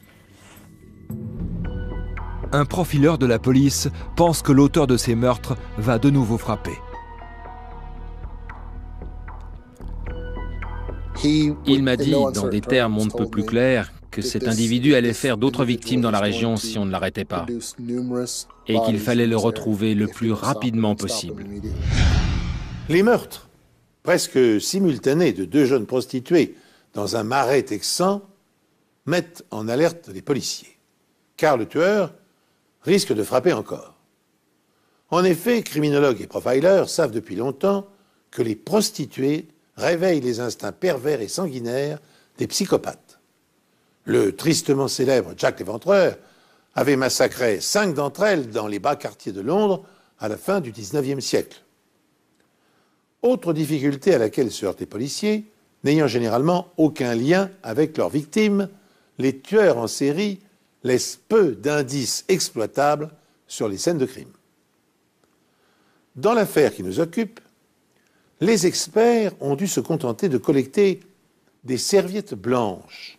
Un profileur de la police pense que l'auteur de ces meurtres va de nouveau frapper. Il m'a dit, dans des termes on ne peut plus clairs, que cet individu allait faire d'autres victimes dans la région si on ne l'arrêtait pas, et qu'il fallait le retrouver le plus rapidement possible. Les meurtres, presque simultanés de deux jeunes prostituées dans un marais texan, mettent en alerte les policiers, car le tueur risque de frapper encore. En effet, criminologues et profilers savent depuis longtemps que les prostituées réveillent les instincts pervers et sanguinaires des psychopathes. Le tristement célèbre Jack l'Éventreur avait massacré 5 d'entre elles dans les bas quartiers de Londres à la fin du XIXe siècle. Autre difficulté à laquelle se heurtent les policiers, n'ayant généralement aucun lien avec leurs victimes, les tueurs en série laissent peu d'indices exploitables sur les scènes de crime. Dans l'affaire qui nous occupe, les experts ont dû se contenter de collecter des serviettes blanches,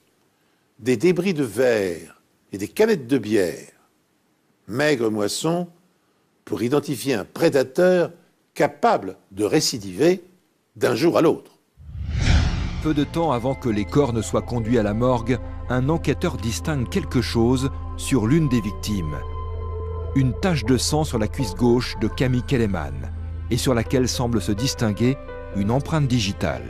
des débris de verre et des canettes de bière. Maigre moisson pour identifier un prédateur capable de récidiver d'un jour à l'autre. Peu de temps avant que les corps ne soient conduits à la morgue, un enquêteur distingue quelque chose sur l'une des victimes. Une tache de sang sur la cuisse gauche de Camille Kelleman, et sur laquelle semble se distinguer une empreinte digitale.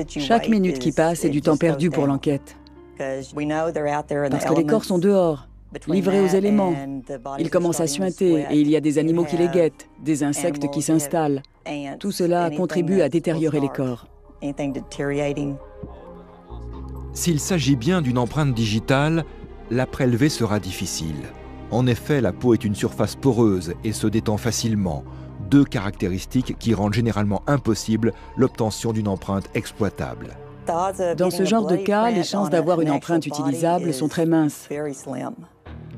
Chaque minute qui passe est du temps perdu pour l'enquête. Parce que les corps sont dehors. livrés aux éléments. Ils commencent à suinter et il y a des animaux qui les guettent, des insectes qui s'installent. Tout cela contribue à détériorer les corps. S'il s'agit bien d'une empreinte digitale, la prélever sera difficile. En effet, la peau est une surface poreuse et se détend facilement, deux caractéristiques qui rendent généralement impossible l'obtention d'une empreinte exploitable. Dans ce genre de cas, les chances d'avoir une empreinte utilisable sont très minces.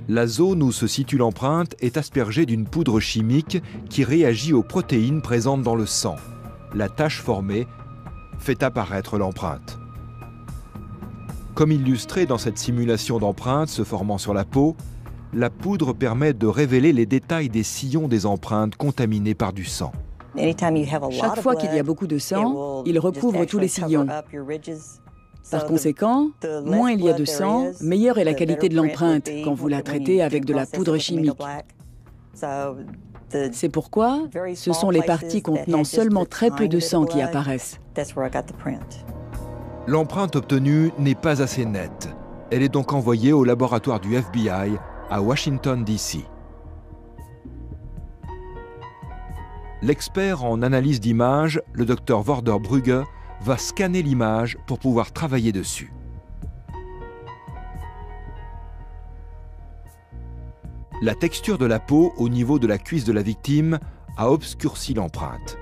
La zone où se situe l'empreinte est aspergée d'une poudre chimique qui réagit aux protéines présentes dans le sang. La tache formée fait apparaître l'empreinte. Comme illustré dans cette simulation d'empreinte se formant sur la peau, la poudre permet de révéler les détails des sillons des empreintes contaminées par du sang. Chaque fois qu'il y a beaucoup de sang, il recouvre tous les sillons. Par conséquent, moins il y a de sang, meilleure est la qualité de l'empreinte quand vous la traitez avec de la poudre chimique. C'est pourquoi ce sont les parties contenant seulement très peu de sang qui apparaissent. L'empreinte obtenue n'est pas assez nette. Elle est donc envoyée au laboratoire du FBI à Washington, D.C. L'expert en analyse d'images, le Dr Vorder Brugge, va scanner l'image pour pouvoir travailler dessus. La texture de la peau au niveau de la cuisse de la victime a obscurci l'empreinte.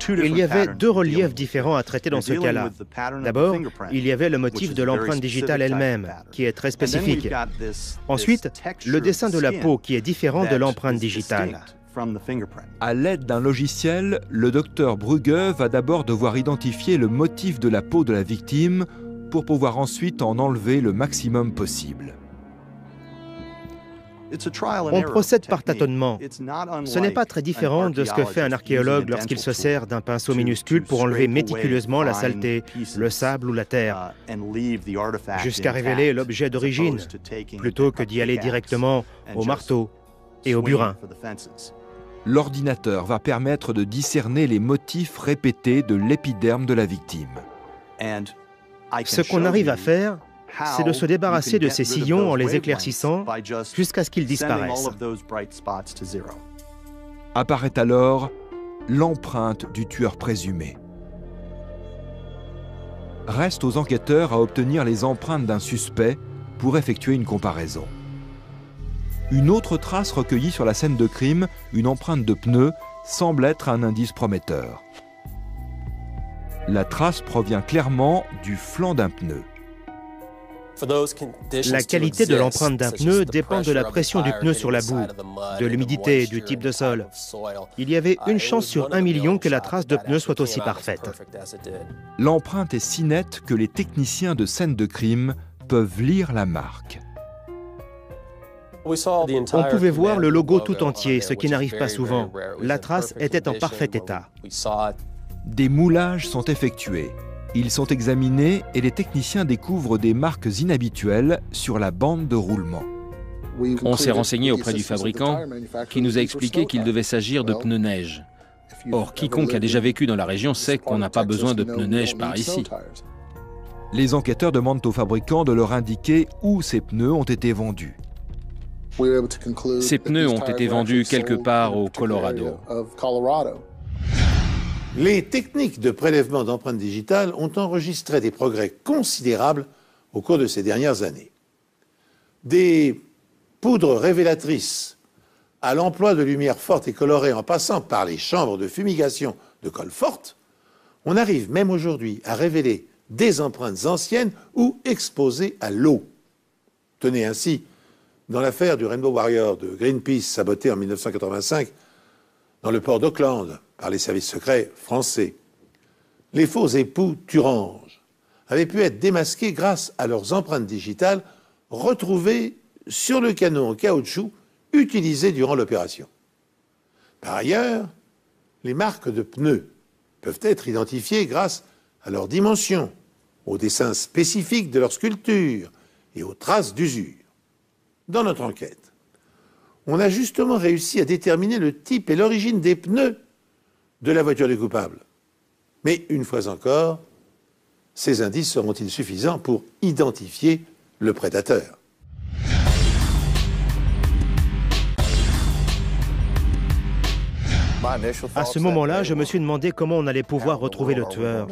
Il y avait deux reliefs différents à traiter dans ce cas-là. D'abord, il y avait le motif de l'empreinte digitale elle-même, qui est très spécifique. Ensuite, le dessin de la peau, qui est différent de l'empreinte digitale. À l'aide d'un logiciel, le docteur Brugge va d'abord devoir identifier le motif de la peau de la victime pour pouvoir ensuite en enlever le maximum possible. On procède par tâtonnement. Ce n'est pas très différent de ce que fait un archéologue lorsqu'il se sert d'un pinceau minuscule pour enlever méticuleusement la saleté, le sable ou la terre, jusqu'à révéler l'objet d'origine, plutôt que d'y aller directement au marteau et au burin. L'ordinateur va permettre de discerner les motifs répétés de l'épiderme de la victime. Ce qu'on arrive à faire, c'est de se débarrasser de ces sillons en les éclaircissant jusqu'à ce qu'ils disparaissent. Apparaît alors l'empreinte du tueur présumé. Reste aux enquêteurs à obtenir les empreintes d'un suspect pour effectuer une comparaison. Une autre trace recueillie sur la scène de crime, une empreinte de pneu, semble être un indice prometteur. La trace provient clairement du flanc d'un pneu. La qualité de l'empreinte d'un pneu dépend de la pression du pneu sur la boue, de l'humidité, du type de sol. Il y avait une chance sur 1 million que la trace de pneu soit aussi parfaite. L'empreinte est si nette que les techniciens de scène de crime peuvent lire la marque. On pouvait voir le logo tout entier, ce qui n'arrive pas souvent. La trace était en parfait état. Des moulages sont effectués. Ils sont examinés et les techniciens découvrent des marques inhabituelles sur la bande de roulement. On s'est renseigné auprès du fabricant qui nous a expliqué qu'il devait s'agir de pneus neige. Or, quiconque a déjà vécu dans la région sait qu'on n'a pas besoin de pneus neige par ici. Les enquêteurs demandent au fabricant de leur indiquer où ces pneus ont été vendus. Ces pneus ont été vendus quelque part au Colorado. Les techniques de prélèvement d'empreintes digitales ont enregistré des progrès considérables au cours de ces dernières années. Des poudres révélatrices à l'emploi de lumière forte et colorée en passant par les chambres de fumigation de colle forte, on arrive même aujourd'hui à révéler des empreintes anciennes ou exposées à l'eau. Tenez ainsi, dans l'affaire du Rainbow Warrior de Greenpeace saboté en 1985 dans le port d'Auckland par les services secrets français, les faux époux Thurange avaient pu être démasqués grâce à leurs empreintes digitales retrouvées sur le canon en caoutchouc utilisé durant l'opération. Par ailleurs, les marques de pneus peuvent être identifiées grâce à leurs dimensions, aux dessins spécifiques de leur sculpture et aux traces d'usure. Dans notre enquête, on a justement réussi à déterminer le type et l'origine des pneus de la voiture du coupable. Mais une fois encore, ces indices seront-ils suffisants pour identifier le prédateur ? À ce moment-là, je me suis demandé comment on allait pouvoir retrouver le tueur.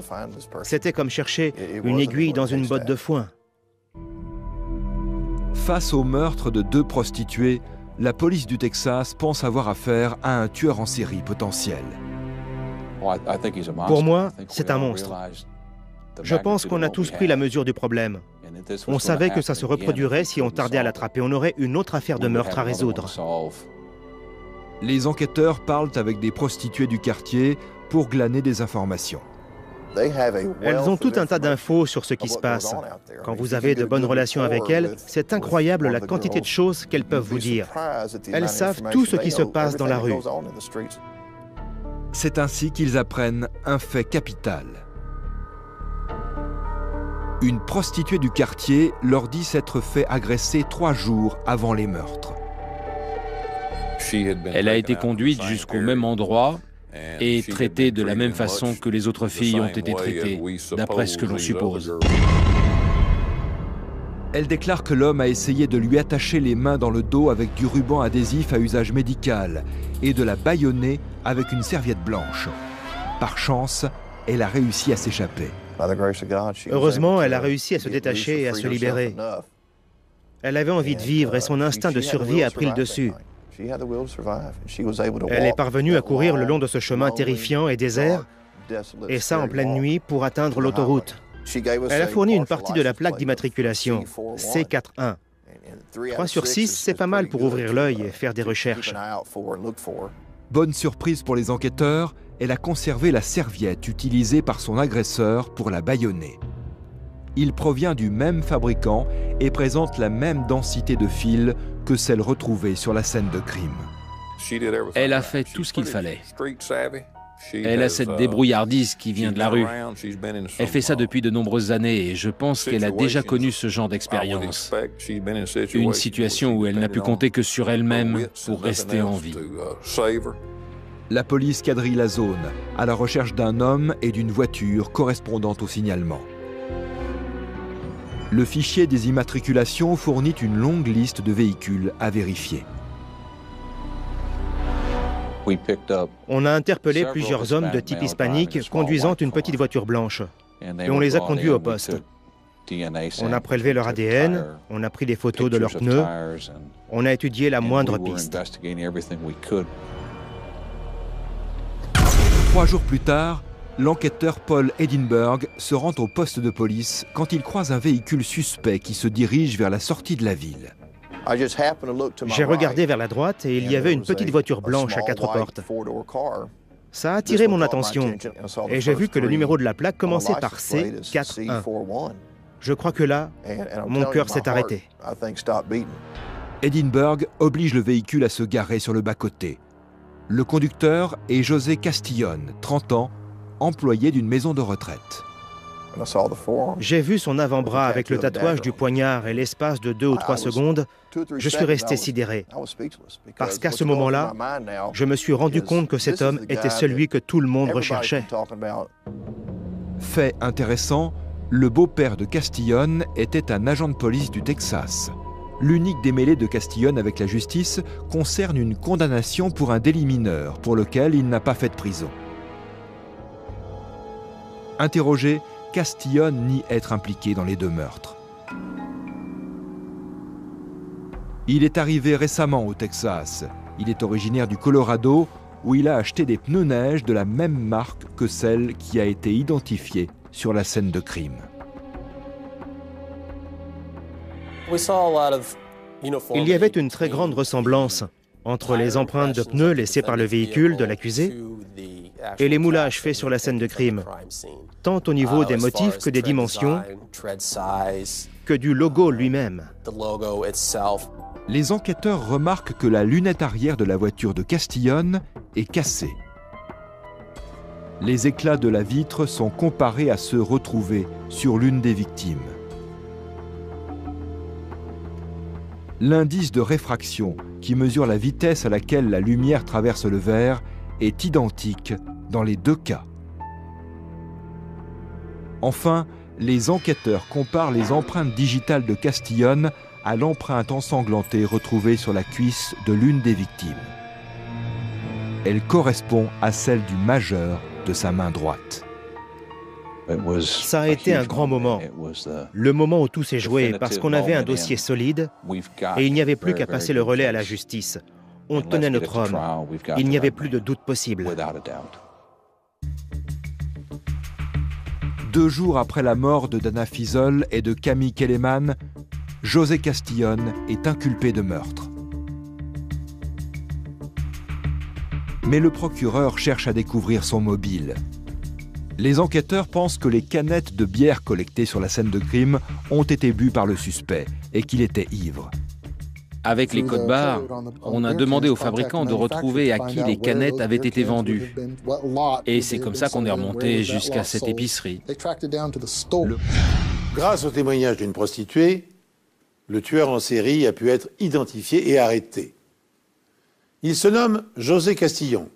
C'était comme chercher une aiguille dans une botte de foin. Face au meurtre de 2 prostituées, la police du Texas pense avoir affaire à un tueur en série potentiel. Pour moi, c'est un monstre. Je pense qu'on a tous pris la mesure du problème. On savait que ça se reproduirait si on tardait à l'attraper. On aurait une autre affaire de meurtre à résoudre. Les enquêteurs parlent avec des prostituées du quartier pour glaner des informations. Elles ont tout un tas d'infos sur ce qui se passe. Quand vous avez de bonnes relations avec elles, c'est incroyable la quantité de choses qu'elles peuvent vous dire. Elles savent tout ce qui se passe dans la rue. C'est ainsi qu'ils apprennent un fait capital. Une prostituée du quartier leur dit s'être fait agresser 3 jours avant les meurtres. Elle a été conduite jusqu'au même endroit et traitée de la même façon que les autres filles ont été traitées, d'après ce que l'on suppose. Elle déclare que l'homme a essayé de lui attacher les mains dans le dos avec du ruban adhésif à usage médical et de la bâillonner avec une serviette blanche. Par chance, elle a réussi à s'échapper. Heureusement, elle a réussi à se détacher et à se libérer. Elle avait envie de vivre et son instinct de survie a pris le dessus. Elle est parvenue à courir le long de ce chemin terrifiant et désert, et ça en pleine nuit pour atteindre l'autoroute. Elle a fourni une partie de la plaque d'immatriculation, C41. 3 sur 6, c'est pas mal pour ouvrir l'œil et faire des recherches. Bonne surprise pour les enquêteurs, elle a conservé la serviette utilisée par son agresseur pour la bâillonner. Il provient du même fabricant et présente la même densité de fil que celle retrouvée sur la scène de crime. Elle a fait tout ce qu'il fallait. Elle a cette débrouillardise qui vient de la rue. Elle fait ça depuis de nombreuses années et je pense qu'elle a déjà connu ce genre d'expérience. Une situation où elle n'a pu compter que sur elle-même pour rester en vie. La police quadrille la zone, à la recherche d'un homme et d'une voiture correspondant au signalement. Le fichier des immatriculations fournit une longue liste de véhicules à vérifier. On a interpellé plusieurs hommes de type hispanique conduisant une petite voiture blanche. Et on les a conduits au poste. On a prélevé leur ADN, on a pris des photos de leurs pneus, on a étudié la moindre piste. 3 jours plus tard, l'enquêteur Paul Edinburgh se rend au poste de police quand il croise un véhicule suspect qui se dirige vers la sortie de la ville. J'ai regardé vers la droite et il y avait une petite voiture blanche à 4 portes. Ça a attiré mon attention et j'ai vu que le numéro de la plaque commençait par C41. Je crois que là, mon cœur s'est arrêté. Edinburgh oblige le véhicule à se garer sur le bas-côté. Le conducteur est José Castillon, 30 ans, employé d'une maison de retraite. J'ai vu son avant-bras avec le tatouage du poignard et l'espace de 2 ou 3 secondes, je suis resté sidéré. Parce qu'à ce moment-là, je me suis rendu compte que cet homme était celui que tout le monde recherchait. Fait intéressant, le beau-père de Castillon était un agent de police du Texas. L'unique démêlé de Castillon avec la justice concerne une condamnation pour un délit mineur pour lequel il n'a pas fait de prison. Interrogé, Castillon nie être impliqué dans les 2 meurtres. Il est arrivé récemment au Texas. Il est originaire du Colorado où il a acheté des pneus neige de la même marque que celle qui a été identifiée sur la scène de crime. Il y avait une très grande ressemblance entre les empreintes de pneus laissées par le véhicule de l'accusé et les moulages faits sur la scène de crime, tant au niveau des motifs que des dimensions, que du logo lui-même. Les enquêteurs remarquent que la lunette arrière de la voiture de Castillon est cassée. Les éclats de la vitre sont comparés à ceux retrouvés sur l'une des victimes. L'indice de réfraction, qui mesure la vitesse à laquelle la lumière traverse le verre, est identique dans les 2 cas. Enfin, les enquêteurs comparent les empreintes digitales de Castillon à l'empreinte ensanglantée retrouvée sur la cuisse de l'une des victimes. Elle correspond à celle du majeur de sa main droite. Ça a été un grand moment, le moment où tout s'est joué, parce qu'on avait un dossier solide et il n'y avait plus qu'à passer le relais à la justice. On tenait notre homme, il n'y avait plus de doute possible. 2 jours après la mort de Dana Fiesel et de Camille Keleman, José Castillon est inculpé de meurtre. Mais le procureur cherche à découvrir son mobile. Les enquêteurs pensent que les canettes de bière collectées sur la scène de crime ont été bues par le suspect et qu'il était ivre. Avec les codes barres, on a demandé aux fabricants de retrouver à qui les canettes avaient été vendues. Et c'est comme ça qu'on est remonté jusqu'à cette épicerie. Grâce au témoignage d'une prostituée, le tueur en série a pu être identifié et arrêté. Il se nomme José Castillon.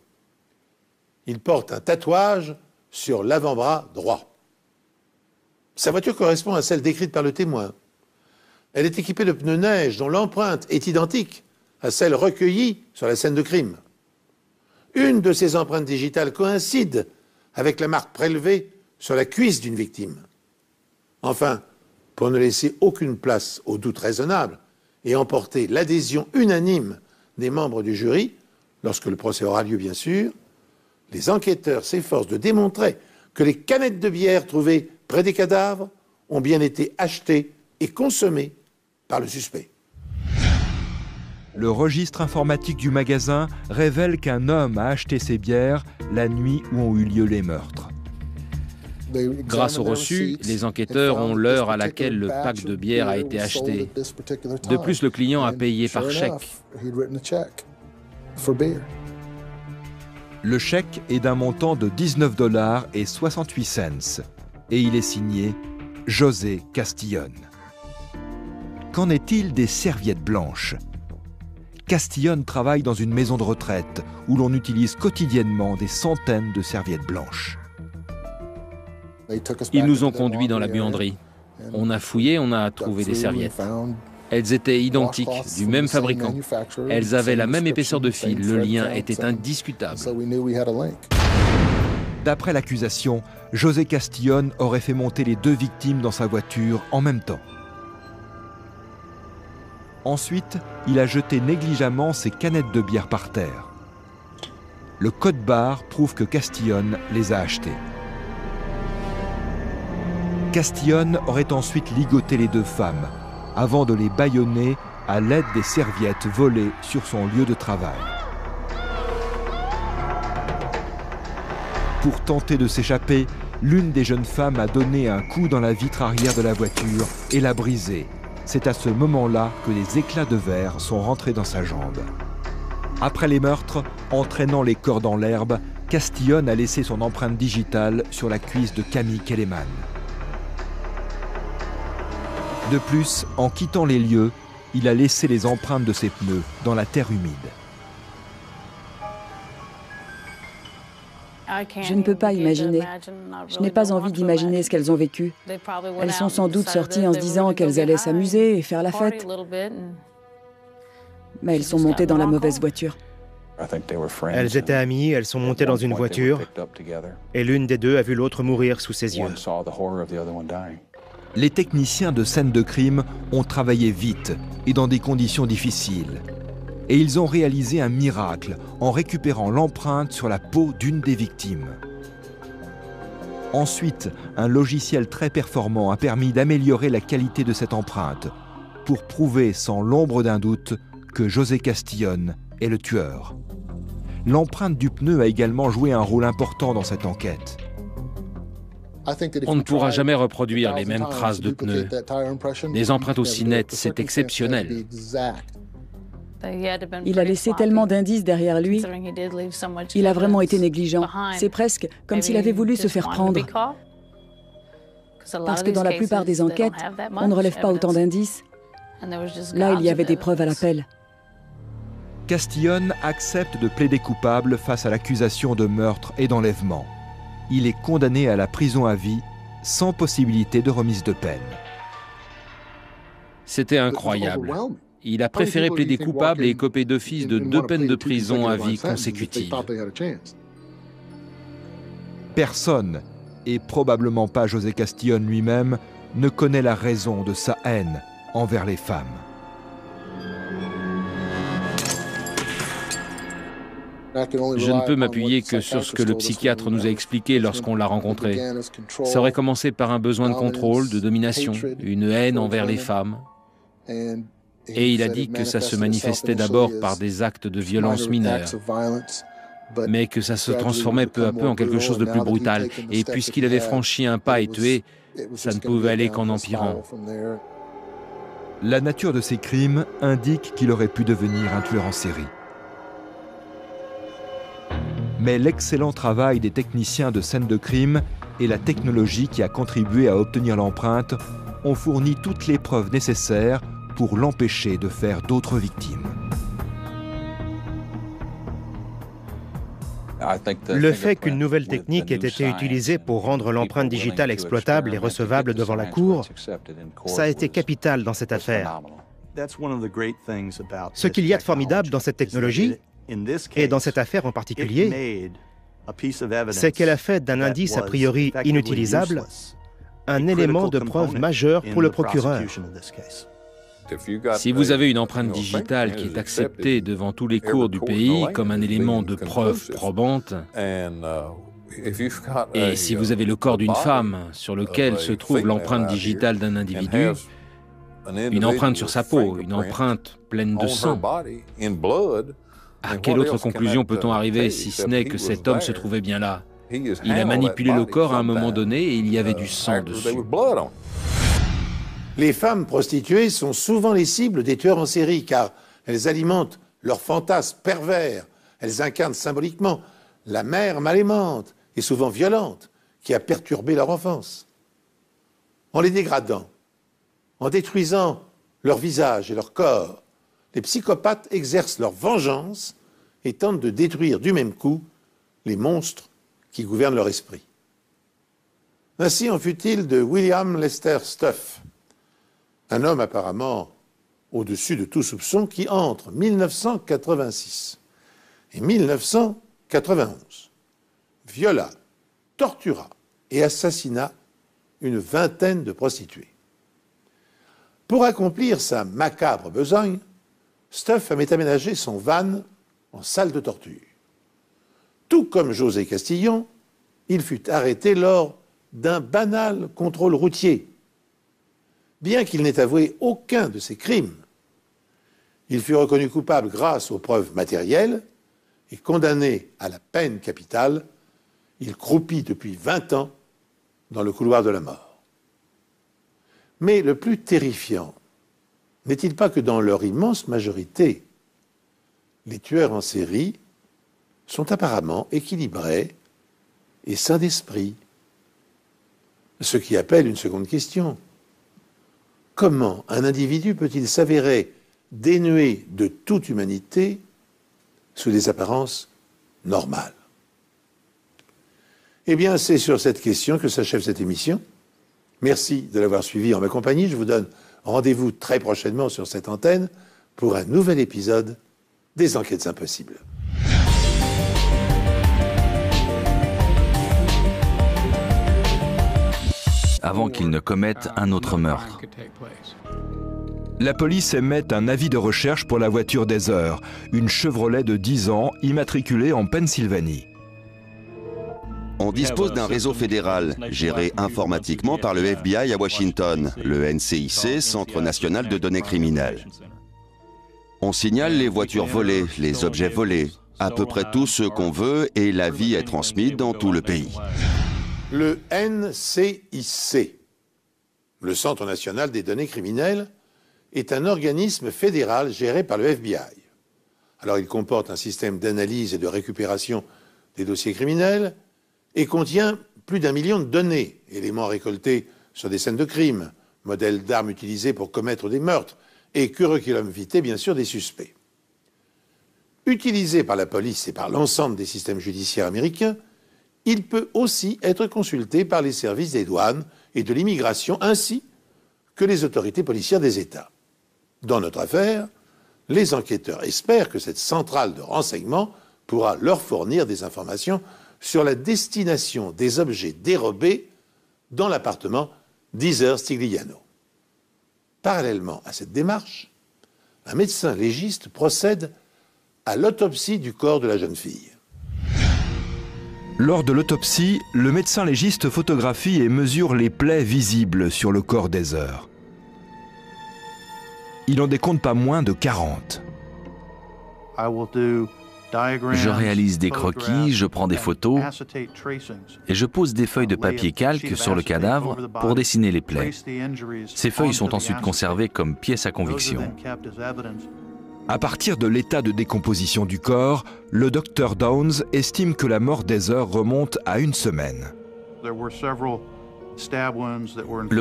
Il porte un tatouage sur l'avant-bras droit. Sa voiture correspond à celle décrite par le témoin. Elle est équipée de pneus neige dont l'empreinte est identique à celle recueillie sur la scène de crime. Une de ces empreintes digitales coïncide avec la marque prélevée sur la cuisse d'une victime. Enfin, pour ne laisser aucune place au doute raisonnable et emporter l'adhésion unanime des membres du jury, lorsque le procès aura lieu bien sûr, les enquêteurs s'efforcent de démontrer que les canettes de bière trouvées près des cadavres ont bien été achetées et consommées par le suspect. Le registre informatique du magasin révèle qu'un homme a acheté ces bières la nuit où ont eu lieu les meurtres. Grâce au reçu, les enquêteurs ont l'heure à laquelle le pack de bière a été acheté. De plus, le client a payé par chèque. Le chèque est d'un montant de 19,68 $ et il est signé José Castillon. Qu'en est-il des serviettes blanches? Castillon travaille dans une maison de retraite où l'on utilise quotidiennement des centaines de serviettes blanches. Ils nous ont conduits dans la buanderie. On a fouillé, on a trouvé des serviettes. Elles étaient identiques, du même fabricant. Elles avaient la même épaisseur de fil, le lien était indiscutable. D'après l'accusation, José Castillon aurait fait monter les 2 victimes dans sa voiture en même temps. Ensuite, il a jeté négligemment ses canettes de bière par terre. Le code barre prouve que Castillon les a achetées. Castillon aurait ensuite ligoté les 2 femmes, avant de les bâillonner à l'aide des serviettes volées sur son lieu de travail. Pour tenter de s'échapper, l'une des jeunes femmes a donné un coup dans la vitre arrière de la voiture et l'a brisée. C'est à ce moment-là que les éclats de verre sont rentrés dans sa jambe. Après les meurtres, entraînant les corps dans l'herbe, Castillon a laissé son empreinte digitale sur la cuisse de Camille Keleman. De plus, en quittant les lieux, il a laissé les empreintes de ses pneus dans la terre humide. Je ne peux pas imaginer. Je n'ai pas envie d'imaginer ce qu'elles ont vécu. Elles sont sans doute sorties en se disant qu'elles allaient s'amuser et faire la fête. Mais elles sont montées dans la mauvaise voiture. Elles étaient amies, elles sont montées dans une voiture et l'une des 2 a vu l'autre mourir sous ses yeux. Les techniciens de scène de crime ont travaillé vite et dans des conditions difficiles. Et ils ont réalisé un miracle en récupérant l'empreinte sur la peau d'une des victimes. Ensuite, un logiciel très performant a permis d'améliorer la qualité de cette empreinte pour prouver sans l'ombre d'un doute que José Castillon est le tueur. L'empreinte du pneu a également joué un rôle important dans cette enquête. On ne pourra jamais reproduire les mêmes traces de pneus. Des empreintes aussi nettes, c'est exceptionnel. Il a laissé tellement d'indices derrière lui. Il a vraiment été négligent. C'est presque comme s'il avait voulu se faire prendre. Parce que dans la plupart des enquêtes, on ne relève pas autant d'indices. Là, il y avait des preuves à l'appel. Castillon accepte de plaider coupable face à l'accusation de meurtre et d'enlèvement. Il est condamné à la prison à vie, sans possibilité de remise de peine. C'était incroyable. Il a préféré plaider coupable et écoper d'office de 2 peines de prison à vie consécutives. Personne, et probablement pas José Castillon lui-même, ne connaît la raison de sa haine envers les femmes. Je ne peux m'appuyer que sur ce que le psychiatre nous a expliqué lorsqu'on l'a rencontré. Ça aurait commencé par un besoin de contrôle, de domination, une haine envers les femmes. Et il a dit que ça se manifestait d'abord par des actes de violence mineure, mais que ça se transformait peu à peu en quelque chose de plus brutal. Et puisqu'il avait franchi un pas et tué, ça ne pouvait aller qu'en empirant. La nature de ces crimes indique qu'il aurait pu devenir un tueur en série. Mais l'excellent travail des techniciens de scène de crime et la technologie qui a contribué à obtenir l'empreinte ont fourni toutes les preuves nécessaires pour l'empêcher de faire d'autres victimes. Le fait qu'une nouvelle technique ait été utilisée pour rendre l'empreinte digitale exploitable et recevable devant la Cour, ça a été capital dans cette affaire. Ce qu'il y a de formidable dans cette technologie, et dans cette affaire en particulier, c'est qu'elle a fait d'un indice a priori inutilisable un élément de preuve majeur pour le procureur. Si vous avez une empreinte digitale qui est acceptée devant tous les cours du pays comme un élément de preuve probante, et si vous avez le corps d'une femme sur lequel se trouve l'empreinte digitale d'un individu, une empreinte sur sa peau, une empreinte pleine de sang, à quelle autre conclusion peut-on arriver si ce n'est que cet homme se trouvait bien là? Il a manipulé le corps à un moment donné et il y avait du sang dessus. Les femmes prostituées sont souvent les cibles des tueurs en série car elles alimentent leurs fantasmes pervers. Elles incarnent symboliquement la mère mal aimante et souvent violente qui a perturbé leur enfance. En les dégradant, en détruisant leur visage et leur corps, les psychopathes exercent leur vengeance et tentent de détruire du même coup les monstres qui gouvernent leur esprit. Ainsi en fut-il de William Lester Stuff, un homme apparemment au-dessus de tout soupçon qui, entre 1986 et 1991, viola, tortura et assassina une vingtaine de prostituées. Pour accomplir sa macabre besogne, Stuff avait aménagé son van en salle de torture. Tout comme José Castillon, il fut arrêté lors d'un banal contrôle routier. Bien qu'il n'ait avoué aucun de ses crimes, il fut reconnu coupable grâce aux preuves matérielles et condamné à la peine capitale. Il croupit depuis 20 ans dans le couloir de la mort. Mais le plus terrifiant, n'est-il pas que dans leur immense majorité, les tueurs en série sont apparemment équilibrés et sains d'esprit? Ce qui appelle une seconde question. Comment un individu peut-il s'avérer dénué de toute humanité sous des apparences normales? Eh bien, c'est sur cette question que s'achève cette émission. Merci de l'avoir suivi en ma compagnie. Je vous donne rendez-vous très prochainement sur cette antenne pour un nouvel épisode des Enquêtes Impossibles. Avant qu'il ne commette un autre meurtre. La police émet un avis de recherche pour la voiture d'Heather, une Chevrolet de 10 ans immatriculée en Pennsylvanie. On dispose d'un réseau fédéral, géré informatiquement par le FBI à Washington, le NCIC, Centre national de données criminelles. On signale les voitures volées, les objets volés, à peu près tout ce qu'on veut et l'avis est transmis dans tout le pays. Le NCIC, le Centre national des données criminelles, est un organisme fédéral géré par le FBI. Alors il comporte un système d'analyse et de récupération des dossiers criminels et contient plus d'1 million de données, éléments récoltés sur des scènes de crime, modèles d'armes utilisées pour commettre des meurtres et curriculum vitae, bien sûr, des suspects. Utilisé par la police et par l'ensemble des systèmes judiciaires américains, il peut aussi être consulté par les services des douanes et de l'immigration ainsi que les autorités policières des États. Dans notre affaire, les enquêteurs espèrent que cette centrale de renseignement pourra leur fournir des informations sur la destination des objets dérobés dans l'appartement d'Heather Stigliano. Parallèlement à cette démarche, un médecin légiste procède à l'autopsie du corps de la jeune fille. Lors de l'autopsie, le médecin légiste photographie et mesure les plaies visibles sur le corps d'Heather. Il en décompte pas moins de 40. Je réalise des croquis, je prends des photos et je pose des feuilles de papier calque sur le cadavre pour dessiner les plaies. Ces feuilles sont ensuite conservées comme pièces à conviction. À partir de l'état de décomposition du corps, le docteur Downs estime que la mort d'Heather remonte à 1 semaine. Le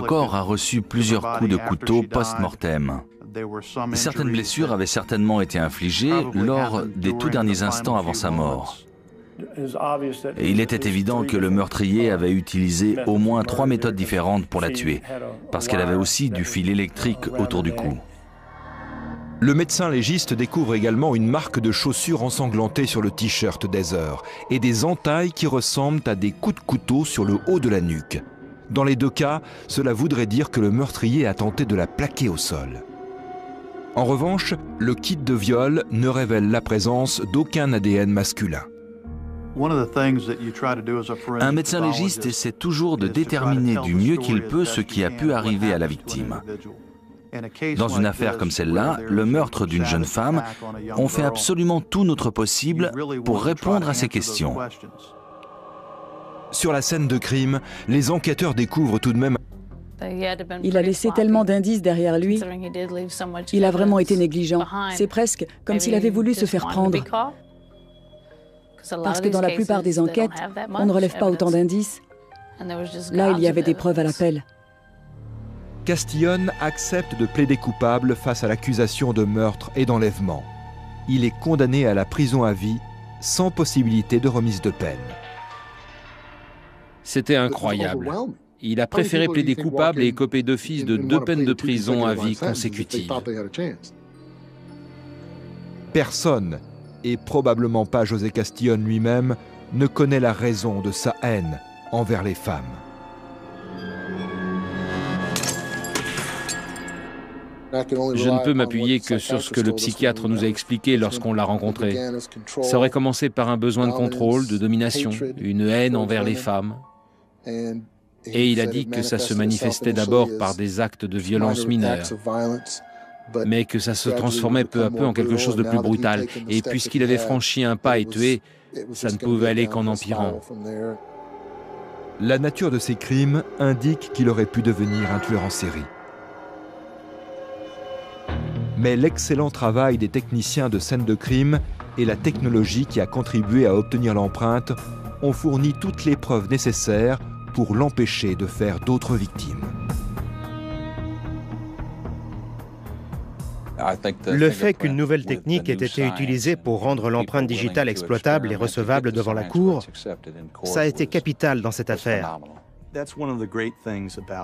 corps a reçu plusieurs coups de couteau post-mortem. Certaines blessures avaient certainement été infligées lors des tout derniers instants avant sa mort. Et il était évident que le meurtrier avait utilisé au moins 3 méthodes différentes pour la tuer, parce qu'elle avait aussi du fil électrique autour du cou. Le médecin légiste découvre également une marque de chaussures ensanglantées sur le t-shirt d'Heather et des entailles qui ressemblent à des coups de couteau sur le haut de la nuque. Dans les deux cas, cela voudrait dire que le meurtrier a tenté de la plaquer au sol. En revanche, le kit de viol ne révèle la présence d'aucun ADN masculin. Un médecin légiste essaie toujours de déterminer du mieux qu'il peut ce qui a pu arriver à la victime. Dans une affaire comme celle-là, le meurtre d'une jeune femme, on fait absolument tout notre possible pour répondre à ces questions. Sur la scène de crime, les enquêteurs découvrent tout de même... Il a laissé tellement d'indices derrière lui. Il a vraiment été négligent. C'est presque comme s'il avait voulu se faire prendre. Parce que dans la plupart des enquêtes, on ne relève pas autant d'indices. Là, il y avait des preuves à l'appel. Castillon accepte de plaider coupable face à l'accusation de meurtre et d'enlèvement. Il est condamné à la prison à vie, sans possibilité de remise de peine. C'était incroyable. Il a préféré plaider coupable et écoper d'office de 2 peines de prison à vie consécutives. Personne, et probablement pas José Castillon lui-même, ne connaît la raison de sa haine envers les femmes. Je ne peux m'appuyer que sur ce que le psychiatre nous a expliqué lorsqu'on l'a rencontré. Ça aurait commencé par un besoin de contrôle, de domination, une haine envers les femmes. Et il a dit que ça se manifestait d'abord par des actes de violence mineure, mais que ça se transformait peu à peu en quelque chose de plus brutal. Et puisqu'il avait franchi un pas et tué, ça ne pouvait aller qu'en empirant. La nature de ces crimes indique qu'il aurait pu devenir un tueur en série. Mais l'excellent travail des techniciens de scène de crime et la technologie qui a contribué à obtenir l'empreinte ont fourni toutes les preuves nécessaires pour l'empêcher de faire d'autres victimes. Le fait qu'une nouvelle technique ait été utilisée pour rendre l'empreinte digitale exploitable et recevable devant la Cour, ça a été capital dans cette affaire.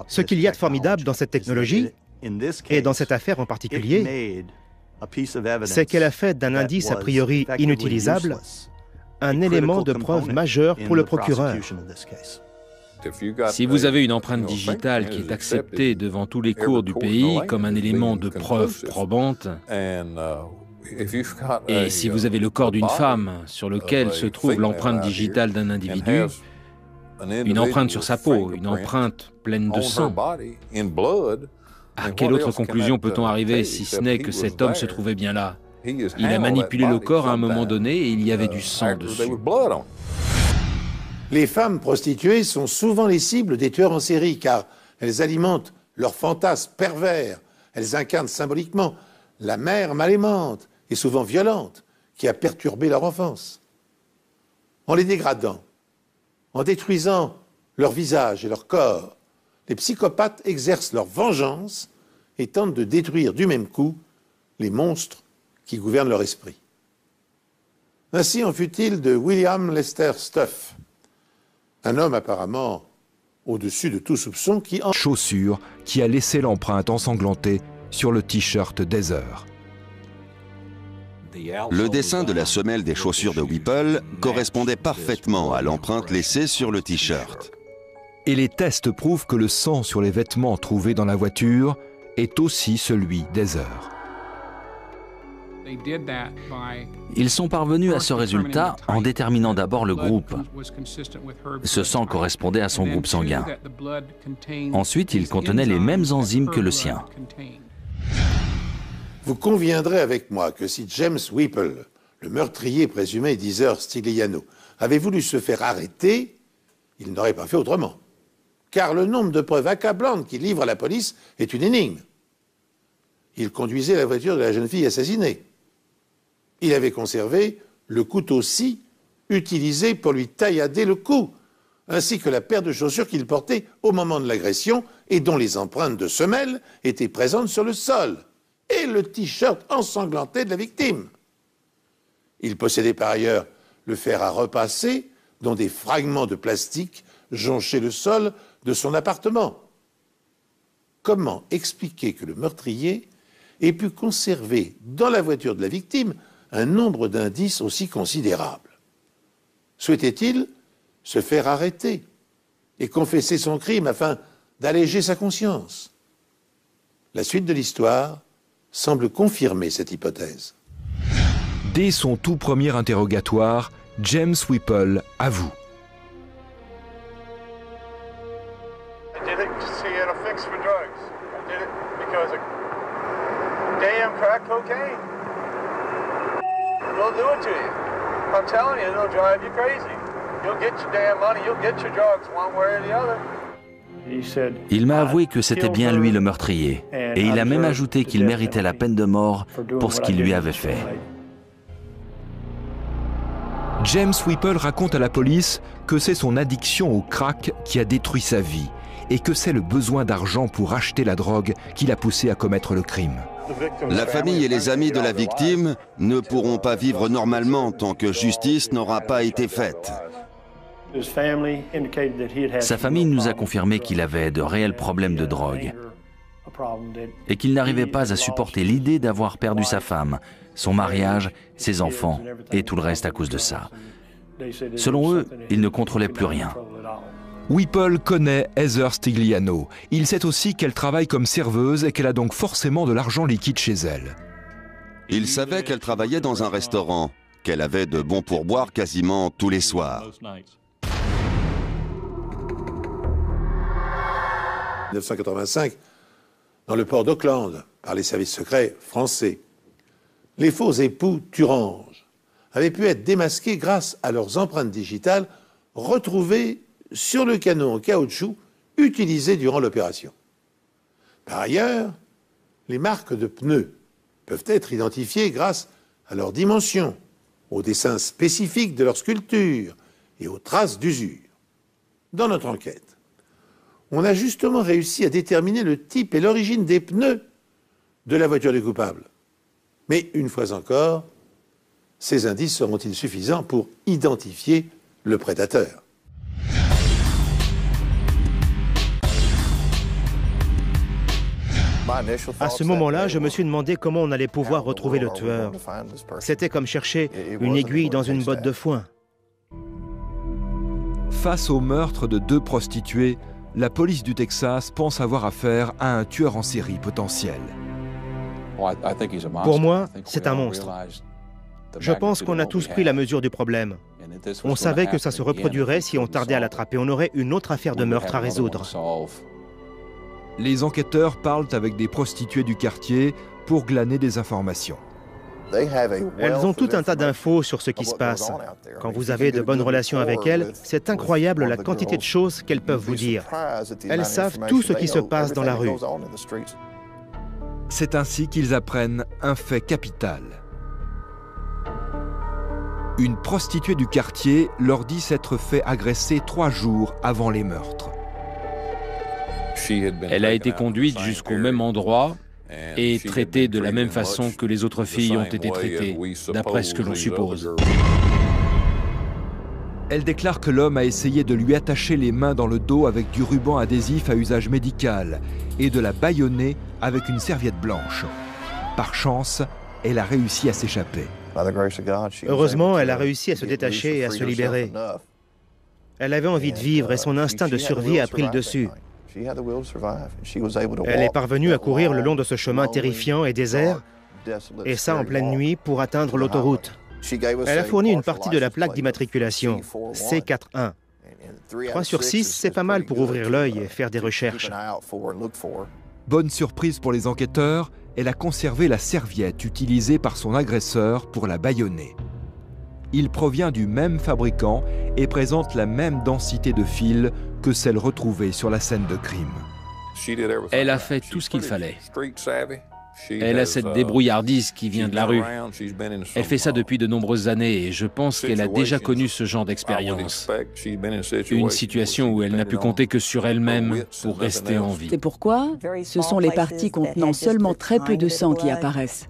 Ce qu'il y a de formidable dans cette technologie, et dans cette affaire en particulier, c'est qu'elle a fait d'un indice a priori inutilisable un élément de preuve majeur pour le procureur. Si vous avez une empreinte digitale qui est acceptée devant tous les cours du pays comme un élément de preuve probante, et si vous avez le corps d'une femme sur lequel se trouve l'empreinte digitale d'un individu, une empreinte sur sa peau, une empreinte pleine de sang, à quelle autre conclusion peut-on arriver si ce n'est que cet homme se trouvait bien là? Il a manipulé le corps à un moment donné et il y avait du sang dessus. Les femmes prostituées sont souvent les cibles des tueurs en série car elles alimentent leurs fantasmes pervers. Elles incarnent symboliquement la mère mal aimante et souvent violente qui a perturbé leur enfance. En les dégradant, en détruisant leur visage et leur corps, les psychopathes exercent leur vengeance et tentent de détruire du même coup les monstres qui gouvernent leur esprit. Ainsi en fut-il de William Lester Stuff, un homme apparemment au-dessus de tout soupçon qui... Chaussure qui a laissé l'empreinte ensanglantée sur le t-shirt d'Heather. Le dessin de la semelle des chaussures de Whipple correspondait parfaitement à l'empreinte laissée sur le t-shirt. Et les tests prouvent que le sang sur les vêtements trouvés dans la voiture est aussi celui d'Heather. Ils sont parvenus à ce résultat en déterminant d'abord le groupe. Ce sang correspondait à son groupe sanguin. Ensuite, il contenait les mêmes enzymes que le sien. Vous conviendrez avec moi que si James Whipple, le meurtrier présumé d'Heather Stigliano, avait voulu se faire arrêter, il n'aurait pas fait autrement. Car le nombre de preuves accablantes qu'il livre à la police est une énigme. Il conduisait la voiture de la jeune fille assassinée. Il avait conservé le couteau-scie utilisé pour lui taillader le cou, ainsi que la paire de chaussures qu'il portait au moment de l'agression et dont les empreintes de semelles étaient présentes sur le sol, et le t-shirt ensanglanté de la victime. Il possédait par ailleurs le fer à repasser, dont des fragments de plastique jonchaient le sol de son appartement. Comment expliquer que le meurtrier ait pu conserver dans la voiture de la victime un nombre d'indices aussi considérable? Souhaitait-il se faire arrêter et confesser son crime afin d'alléger sa conscience? La suite de l'histoire semble confirmer cette hypothèse. Dès son tout premier interrogatoire, James Whipple avoue. Il m'a avoué que c'était bien lui le meurtrier, et il a même ajouté qu'il méritait la peine de mort pour ce qu'il lui avait fait. James Whipple raconte à la police que c'est son addiction au crack qui a détruit sa vie et que c'est le besoin d'argent pour acheter la drogue qui l'a poussé à commettre le crime. La famille et les amis de la victime ne pourront pas vivre normalement tant que justice n'aura pas été faite. Sa famille nous a confirmé qu'il avait de réels problèmes de drogue et qu'il n'arrivait pas à supporter l'idée d'avoir perdu sa femme, son mariage, ses enfants et tout le reste à cause de ça. Selon eux, il ne contrôlait plus rien. Whipple connaît Heather Stigliano. Il sait aussi qu'elle travaille comme serveuse et qu'elle a donc forcément de l'argent liquide chez elle. Il savait qu'elle travaillait dans un restaurant, qu'elle avait de bons pourboires quasiment tous les soirs. 1985, dans le port d'Auckland, par les services secrets français, les faux époux Thurange avaient pu être démasqués grâce à leurs empreintes digitales retrouvées sur le canot en caoutchouc utilisé durant l'opération. Par ailleurs, les marques de pneus peuvent être identifiées grâce à leurs dimensions, aux dessins spécifiques de leur sculpture et aux traces d'usure. Dans notre enquête, on a justement réussi à déterminer le type et l'origine des pneus de la voiture du coupable. Mais une fois encore, ces indices seront-ils suffisants pour identifier le prédateur ? À ce moment-là, je me suis demandé comment on allait pouvoir retrouver le tueur. C'était comme chercher une aiguille dans une botte de foin. Face au meurtre de 2 prostituées, la police du Texas pense avoir affaire à un tueur en série potentiel. Pour moi, c'est un monstre. Je pense qu'on a tous pris la mesure du problème. On savait que ça se reproduirait si on tardait à l'attraper. On aurait une autre affaire de meurtre à résoudre. Les enquêteurs parlent avec des prostituées du quartier pour glaner des informations. Elles ont tout un tas d'infos sur ce qui se passe. Quand vous avez de bonnes relations avec elles, c'est incroyable la quantité de choses qu'elles peuvent vous dire. Elles savent tout ce qui se passe dans la rue. C'est ainsi qu'ils apprennent un fait capital. Une prostituée du quartier leur dit s'être fait agresser 3 jours avant les meurtres. Elle a été conduite jusqu'au même endroit et traitée de la même façon que les autres filles ont été traitées, d'après ce que l'on suppose. Elle déclare que l'homme a essayé de lui attacher les mains dans le dos avec du ruban adhésif à usage médical et de la bâillonner avec une serviette blanche. Par chance, elle a réussi à s'échapper. Heureusement, elle a réussi à se détacher et à se libérer. Elle avait envie de vivre et son instinct de survie a pris le dessus. Elle est parvenue à courir le long de ce chemin terrifiant et désert, et ça en pleine nuit pour atteindre l'autoroute. Elle a fourni une partie de la plaque d'immatriculation, C41. 3 sur 6, c'est pas mal pour ouvrir l'œil et faire des recherches. Bonne surprise pour les enquêteurs, elle a conservé la serviette utilisée par son agresseur pour la bâillonner. Il provient du même fabricant et présente la même densité de fil que celle retrouvée sur la scène de crime. Elle a fait tout ce qu'il fallait. Elle a cette débrouillardise qui vient de la rue. Elle fait ça depuis de nombreuses années et je pense qu'elle a déjà connu ce genre d'expérience. Une situation où elle n'a pu compter que sur elle-même pour rester en vie. C'est pourquoi ce sont les parties contenant seulement très peu de sang qui apparaissent.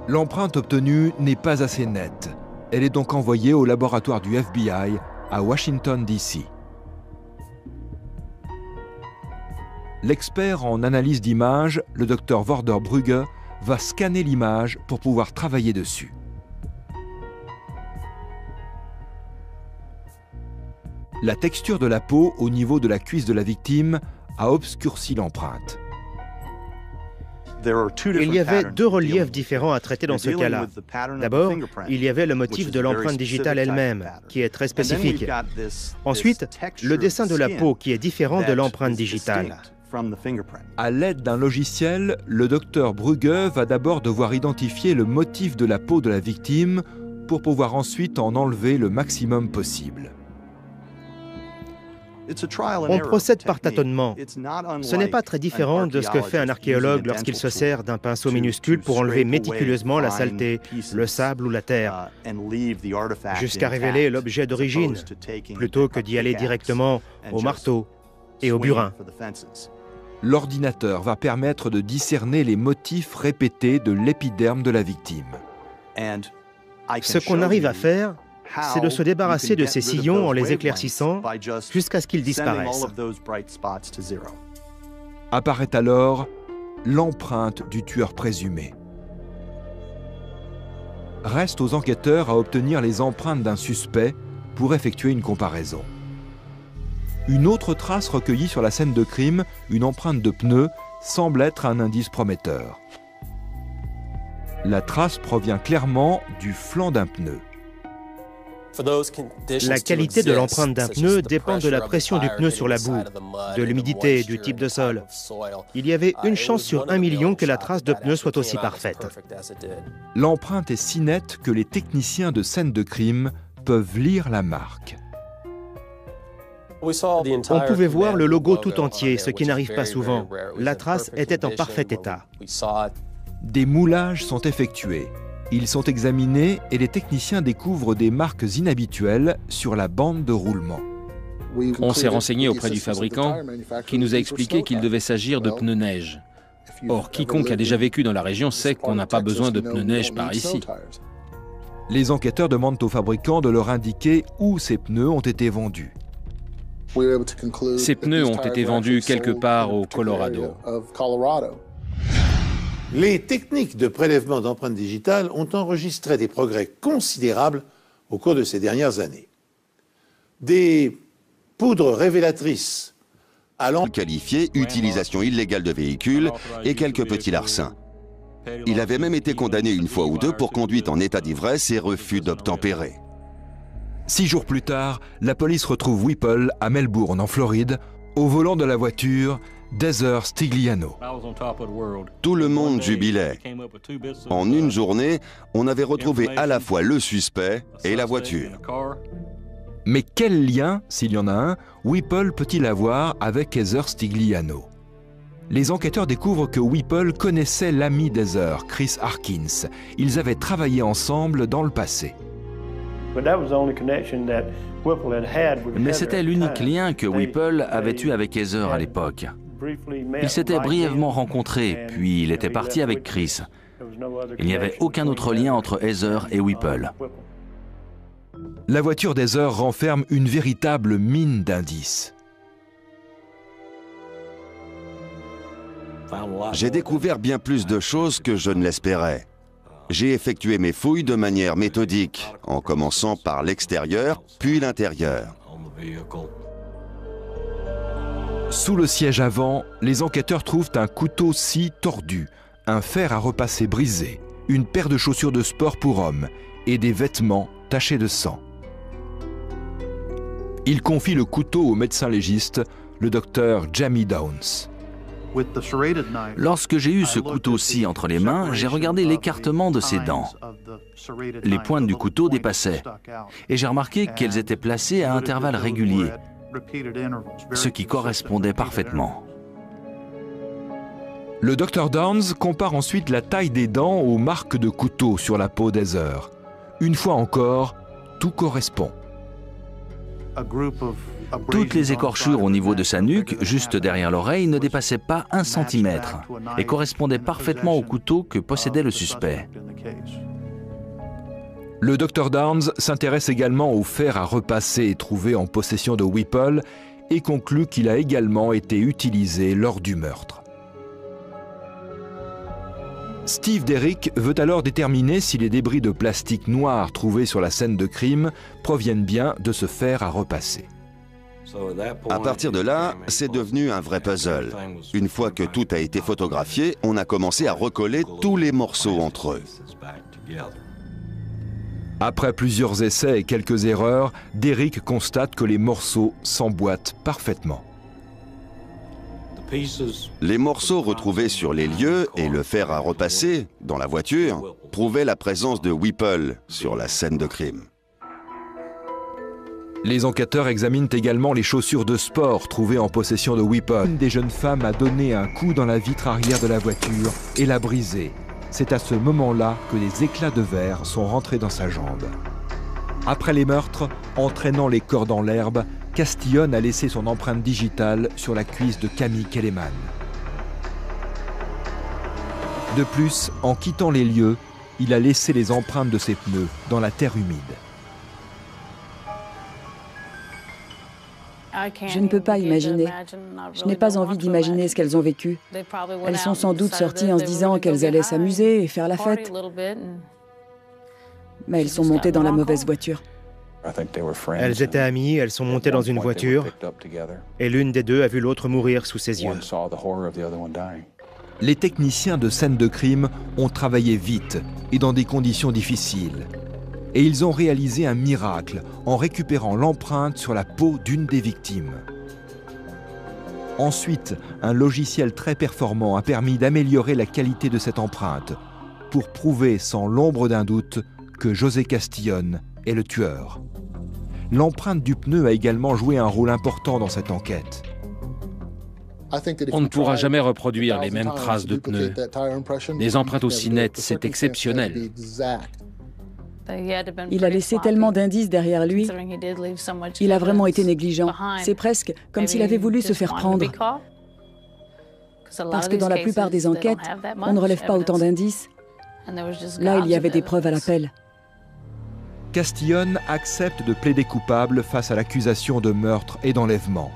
L'empreinte obtenue n'est pas assez nette. Elle est donc envoyée au laboratoire du FBI à Washington, D.C. L'expert en analyse d'images, le Dr Vorder Brugge, va scanner l'image pour pouvoir travailler dessus. La texture de la peau au niveau de la cuisse de la victime a obscurci l'empreinte. Il y avait 2 reliefs différents à traiter dans ce cas-là. D'abord, il y avait le motif de l'empreinte digitale elle-même, qui est très spécifique. Ensuite, le dessin de la peau qui est différent de l'empreinte digitale. À l'aide d'un logiciel, le docteur Brugge va d'abord devoir identifier le motif de la peau de la victime pour pouvoir ensuite en enlever le maximum possible. On procède par tâtonnement. Ce n'est pas très différent de ce que fait un archéologue lorsqu'il se sert d'un pinceau minuscule pour enlever méticuleusement la saleté, le sable ou la terre, jusqu'à révéler l'objet d'origine, plutôt que d'y aller directement au marteau et au burin. L'ordinateur va permettre de discerner les motifs répétés de l'épiderme de la victime. Ce qu'on arrive à faire, c'est de se débarrasser de ces sillons en les éclaircissant jusqu'à ce qu'ils disparaissent. Apparaît alors l'empreinte du tueur présumé. Reste aux enquêteurs à obtenir les empreintes d'un suspect pour effectuer une comparaison. Une autre trace recueillie sur la scène de crime, une empreinte de pneu, semble être un indice prometteur. La trace provient clairement du flanc d'un pneu. La qualité de l'empreinte d'un pneu dépend de la pression du pneu sur la boue, de l'humidité, du type de sol. Il y avait une chance sur 1 million que la trace de pneu soit aussi parfaite. L'empreinte est si nette que les techniciens de scène de crime peuvent lire la marque. On pouvait voir le logo tout entier, ce qui n'arrive pas souvent. La trace était en parfait état. Des moulages sont effectués. Ils sont examinés et les techniciens découvrent des marques inhabituelles sur la bande de roulement. On s'est renseigné auprès du fabricant qui nous a expliqué qu'il devait s'agir de pneus neige. Or, quiconque a déjà vécu dans la région sait qu'on n'a pas besoin de pneus neige par ici. Les enquêteurs demandent au fabricant de leur indiquer où ces pneus ont été vendus. Ces pneus ont été vendus quelque part au Colorado. Les techniques de prélèvement d'empreintes digitales ont enregistré des progrès considérables au cours de ces dernières années. Des poudres révélatrices allant qualifié utilisation illégale de véhicules et quelques petits larcins. Il avait même été condamné une fois ou deux pour conduite en état d'ivresse et refus d'obtempérer. 6 jours plus tard, la police retrouve Whipple à Melbourne, en Floride, au volant de la voiture d'Heather Stigliano. Tout le monde jubilait. En une journée, on avait retrouvé à la fois le suspect et la voiture. Mais quel lien, s'il y en a un, Whipple peut-il avoir avec Heather Stigliano? Les enquêteurs découvrent que Whipple connaissait l'ami d'Heather, Chris Harkins. Ils avaient travaillé ensemble dans le passé. Mais c'était l'unique lien que Whipple avait eu avec Heather à l'époque. Ils s'étaient brièvement rencontrés, puis il était parti avec Chris. Il n'y avait aucun autre lien entre Heather et Whipple. La voiture d'Heather renferme une véritable mine d'indices. J'ai découvert bien plus de choses que je ne l'espérais. J'ai effectué mes fouilles de manière méthodique, en commençant par l'extérieur, puis l'intérieur. Sous le siège avant, les enquêteurs trouvent un couteau scie tordu, un fer à repasser brisé, une paire de chaussures de sport pour hommes et des vêtements tachés de sang. Ils confient le couteau au médecin légiste, le docteur Jamie Downs. Lorsque j'ai eu ce couteau-ci entre les mains, j'ai regardé l'écartement de ses dents. Les pointes du couteau dépassaient, et j'ai remarqué qu'elles étaient placées à intervalles réguliers, ce qui correspondait parfaitement. Le docteur Downs compare ensuite la taille des dents aux marques de couteau sur la peau d'Heather. Une fois encore, tout correspond. Toutes les écorchures au niveau de sa nuque, juste derrière l'oreille, ne dépassaient pas 1 centimètre et correspondaient parfaitement au couteau que possédait le suspect. Le docteur Downs s'intéresse également au fer à repasser trouvé en possession de Whipple et conclut qu'il a également été utilisé lors du meurtre. Steve Derrick veut alors déterminer si les débris de plastique noir trouvés sur la scène de crime proviennent bien de ce fer à repasser. À partir de là, c'est devenu un vrai puzzle. Une fois que tout a été photographié, on a commencé à recoller tous les morceaux entre eux. Après plusieurs essais et quelques erreurs, Derrick constate que les morceaux s'emboîtent parfaitement. Les morceaux retrouvés sur les lieux et le fer à repasser dans la voiture prouvaient la présence de Whipple sur la scène de crime. Les enquêteurs examinent également les chaussures de sport trouvées en possession de Whipple. Une des jeunes femmes a donné un coup dans la vitre arrière de la voiture et l'a brisée. C'est à ce moment-là que des éclats de verre sont rentrés dans sa jambe. Après les meurtres, entraînant les corps dans l'herbe, Castillon a laissé son empreinte digitale sur la cuisse de Camille Kelleman. De plus, en quittant les lieux, il a laissé les empreintes de ses pneus dans la terre humide. Je ne peux pas imaginer. Je n'ai pas envie d'imaginer ce qu'elles ont vécu. Elles sont sans doute sorties en se disant qu'elles allaient s'amuser et faire la fête. Mais elles sont montées dans la mauvaise voiture. Elles étaient amies, elles sont montées dans une voiture, et l'une des deux a vu l'autre mourir sous ses yeux. Les techniciens de scène de crime ont travaillé vite et dans des conditions difficiles. Et ils ont réalisé un miracle en récupérant l'empreinte sur la peau d'une des victimes. Ensuite, un logiciel très performant a permis d'améliorer la qualité de cette empreinte pour prouver sans l'ombre d'un doute que José Castillon est le tueur. L'empreinte du pneu a également joué un rôle important dans cette enquête. On ne pourra jamais reproduire les mêmes traces de pneus. Des empreintes aussi nettes, c'est exceptionnel. Il a laissé tellement d'indices derrière lui. Il a vraiment été négligent. C'est presque comme s'il avait voulu se faire prendre. Parce que dans la plupart des enquêtes, on ne relève pas autant d'indices. Là, il y avait des preuves à l'appel. Castillon accepte de plaider coupable face à l'accusation de meurtre et d'enlèvement.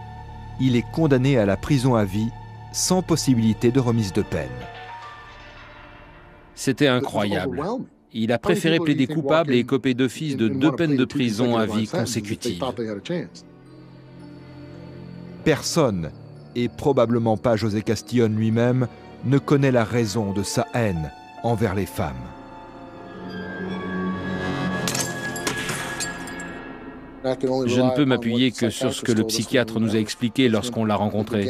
Il est condamné à la prison à vie, sans possibilité de remise de peine. C'était incroyable. Il a préféré plaider coupable et écoper d'office de 2 peines de prison à vie consécutives. Personne, et probablement pas José Castillon lui-même, ne connaît la raison de sa haine envers les femmes. Je ne peux m'appuyer que sur ce que le psychiatre nous a expliqué lorsqu'on l'a rencontré.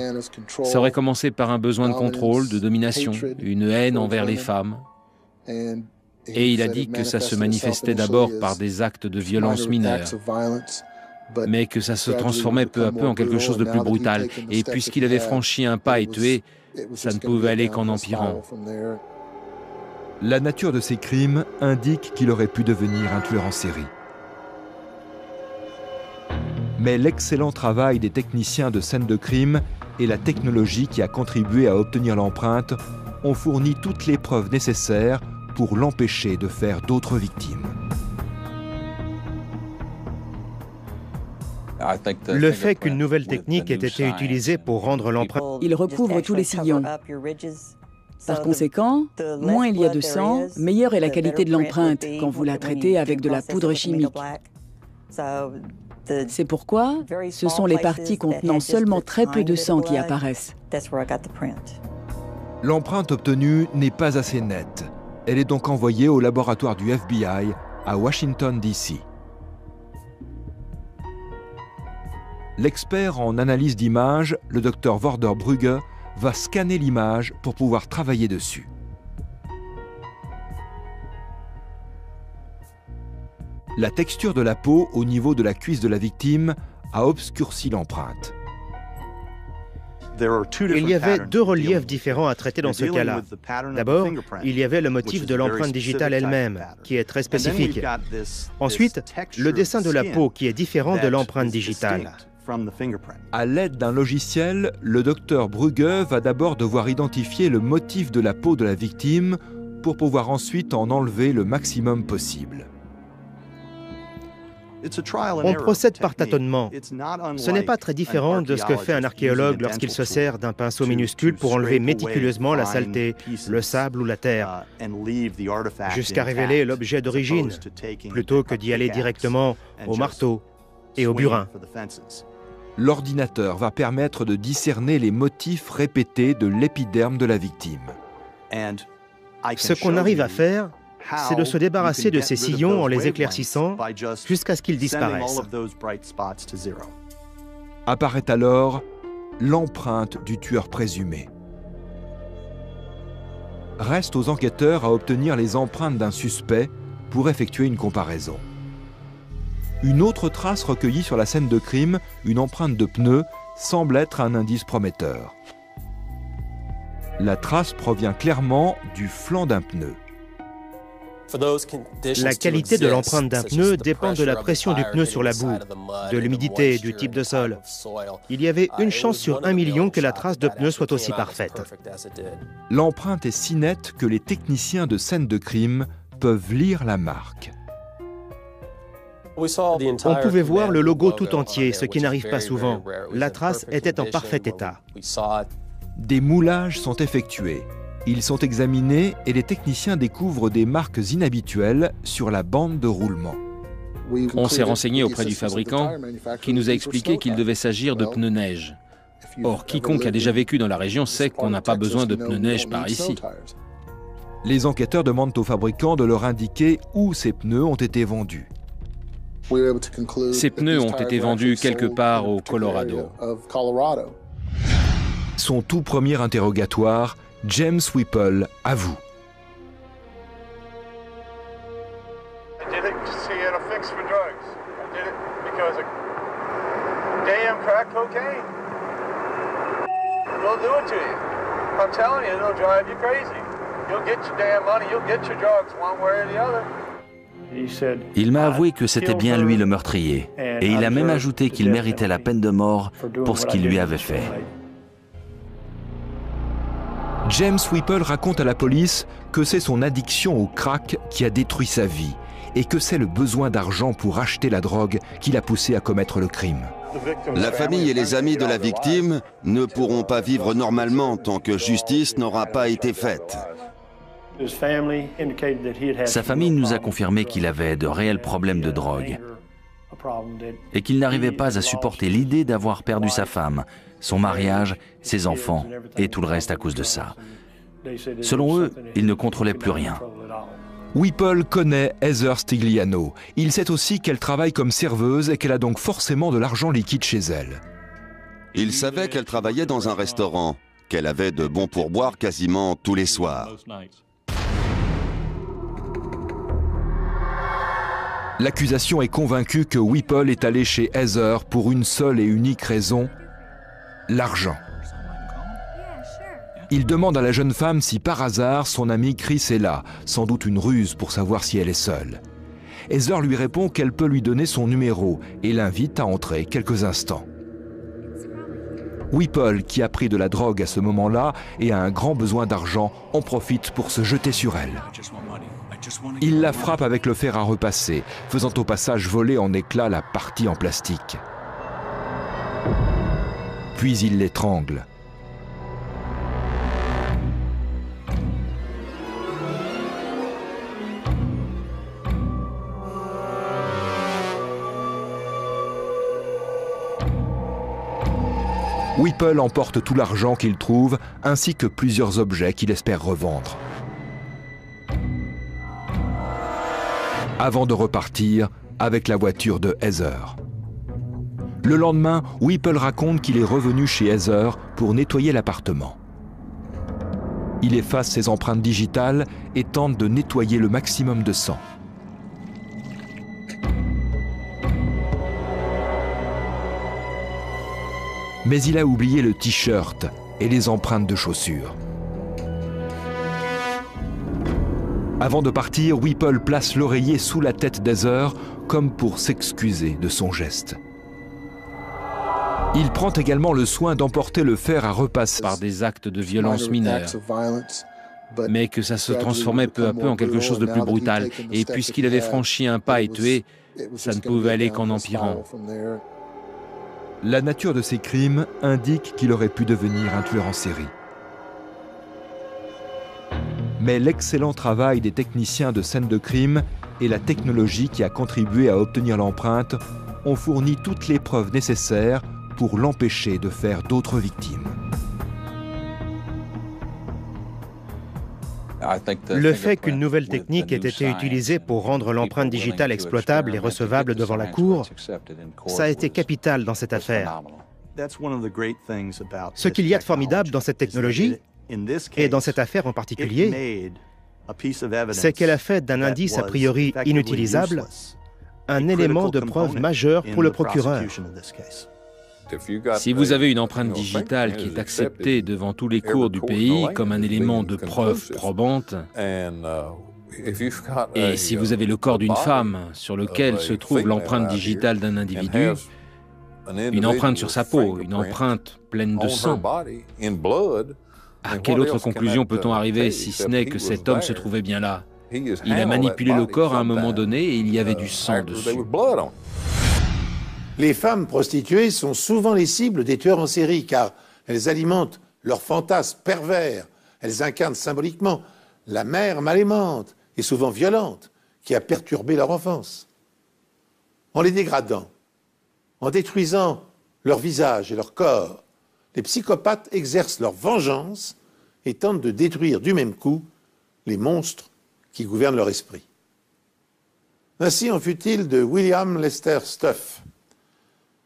Ça aurait commencé par un besoin de contrôle, de domination, une haine envers les femmes. Et il a dit que ça se manifestait d'abord par des actes de violence mineure, mais que ça se transformait peu à peu en quelque chose de plus brutal. Et puisqu'il avait franchi un pas et tué, ça ne pouvait aller qu'en empirant. La nature de ces crimes indique qu'il aurait pu devenir un tueur en série. Mais l'excellent travail des techniciens de scène de crime et la technologie qui a contribué à obtenir l'empreinte ont fourni toutes les preuves nécessaires pour l'empêcher de faire d'autres victimes. Le fait qu'une nouvelle technique ait été utilisée pour rendre l'empreinte... Il recouvre tous les sillons. Par conséquent, moins il y a de sang, meilleure est la qualité de l'empreinte quand vous la traitez avec de la poudre chimique. C'est pourquoi ce sont les parties contenant seulement très peu de sang qui apparaissent. L'empreinte obtenue n'est pas assez nette. Elle est donc envoyée au laboratoire du FBI à Washington, D.C. L'expert en analyse d'images, le Dr Vorder Brugge, va scanner l'image pour pouvoir travailler dessus. La texture de la peau au niveau de la cuisse de la victime a obscurci l'empreinte. Il y avait deux reliefs différents à traiter dans ce cas-là. D'abord, il y avait le motif de l'empreinte digitale elle-même, qui est très spécifique. Ensuite, le dessin de la peau, qui est différent de l'empreinte digitale. À l'aide d'un logiciel, le docteur Brugge va d'abord devoir identifier le motif de la peau de la victime pour pouvoir ensuite en enlever le maximum possible. On procède par tâtonnement. Ce n'est pas très différent de ce que fait un archéologue lorsqu'il se sert d'un pinceau minuscule pour enlever méticuleusement la saleté, le sable ou la terre, jusqu'à révéler l'objet d'origine, plutôt que d'y aller directement au marteau et au burin. L'ordinateur va permettre de discerner les motifs répétés de l'épiderme de la victime. Ce qu'on arrive à faire, c'est de se débarrasser de ces sillons en les éclaircissant jusqu'à ce qu'ils disparaissent. Apparaît alors l'empreinte du tueur présumé. Reste aux enquêteurs à obtenir les empreintes d'un suspect pour effectuer une comparaison. Une autre trace recueillie sur la scène de crime, une empreinte de pneu, semble être un indice prometteur. La trace provient clairement du flanc d'un pneu. La qualité de l'empreinte d'un pneu dépend de la pression du pneu sur la boue, de l'humidité, du type de sol. Il y avait une chance sur 1 million que la trace de pneu soit aussi parfaite. L'empreinte est si nette que les techniciens de scène de crime peuvent lire la marque. On pouvait voir le logo tout entier, ce qui n'arrive pas souvent. La trace était en parfait état. Des moulages sont effectués. Ils sont examinés et les techniciens découvrent des marques inhabituelles sur la bande de roulement. On s'est renseigné auprès du fabricant qui nous a expliqué qu'il devait s'agir de pneus neige. Or, quiconque a déjà vécu dans la région sait qu'on n'a pas besoin de pneus neige par ici. Les enquêteurs demandent au fabricant de leur indiquer où ces pneus ont été vendus. Ces pneus ont été vendus quelque part au Colorado. Son tout premier interrogatoire, James Whipple avoue. Il m'a avoué que c'était bien lui le meurtrier, et il a même ajouté qu'il méritait la peine de mort pour ce qu'il lui avait fait. James Whipple raconte à la police que c'est son addiction au crack qui a détruit sa vie et que c'est le besoin d'argent pour acheter la drogue qui l'a poussé à commettre le crime. La famille et les amis de la victime ne pourront pas vivre normalement tant que justice n'aura pas été faite. Sa famille nous a confirmé qu'il avait de réels problèmes de drogue et qu'il n'arrivait pas à supporter l'idée d'avoir perdu sa femme, son mariage, ses enfants et tout le reste à cause de ça. Selon eux, il ne contrôlait plus rien. Whipple connaît Heather Stigliano. Il sait aussi qu'elle travaille comme serveuse et qu'elle a donc forcément de l'argent liquide chez elle. Il savait qu'elle travaillait dans un restaurant, qu'elle avait de bons pourboires quasiment tous les soirs. L'accusation est convaincue que Whipple est allé chez Heather pour une seule et unique raison, l'argent. Il demande à la jeune femme si par hasard son ami Chris est là, sans doute une ruse pour savoir si elle est seule. Heather lui répond qu'elle peut lui donner son numéro et l'invite à entrer quelques instants. Whipple, qui a pris de la drogue à ce moment-là et a un grand besoin d'argent, en profite pour se jeter sur elle. Il la frappe avec le fer à repasser, faisant au passage voler en éclats la partie en plastique. puis il l'étrangle. Whipple emporte tout l'argent qu'il trouve, ainsi que plusieurs objets qu'il espère revendre. Avant de repartir avec la voiture de Heather. Le lendemain, Whipple raconte qu'il est revenu chez Heather pour nettoyer l'appartement. Il efface ses empreintes digitales et tente de nettoyer le maximum de sang. Mais il a oublié le t-shirt et les empreintes de chaussures. Avant de partir, Whipple place l'oreiller sous la tête d'Heather comme pour s'excuser de son geste. Il prend également le soin d'emporter le fer à repasser par des actes de violence mineure, mais que ça se transformait peu à peu en quelque chose de plus brutal. Et puisqu'il avait franchi un pas et tué, ça ne pouvait aller qu'en empirant. La nature de ces crimes indique qu'il aurait pu devenir un tueur en série. Mais l'excellent travail des techniciens de scène de crime et la technologie qui a contribué à obtenir l'empreinte ont fourni toutes les preuves nécessaires pour l'empêcher de faire d'autres victimes. Le fait qu'une nouvelle technique ait été utilisée pour rendre l'empreinte digitale exploitable et recevable devant la cour, ça a été capital dans cette affaire. Ce qu'il y a de formidable dans cette technologie, et dans cette affaire en particulier, c'est qu'elle a fait d'un indice a priori inutilisable un élément de preuve majeur pour le procureur. Si vous avez une empreinte digitale qui est acceptée devant tous les cours du pays comme un élément de preuve probante, et si vous avez le corps d'une femme sur lequel se trouve l'empreinte digitale d'un individu, une empreinte sur sa peau, une empreinte pleine de sang, à quelle autre conclusion peut-on arriver si ce n'est que cet homme se trouvait bien là? Il a manipulé le corps à un moment donné et il y avait du sang dessus. Les femmes prostituées sont souvent les cibles des tueurs en série car elles alimentent leurs fantasmes pervers. Elles incarnent symboliquement la mère mal aimante et souvent violente qui a perturbé leur enfance. En les dégradant, en détruisant leur visage et leur corps, les psychopathes exercent leur vengeance et tentent de détruire du même coup les monstres qui gouvernent leur esprit. Ainsi en fut-il de William Lester Stuff,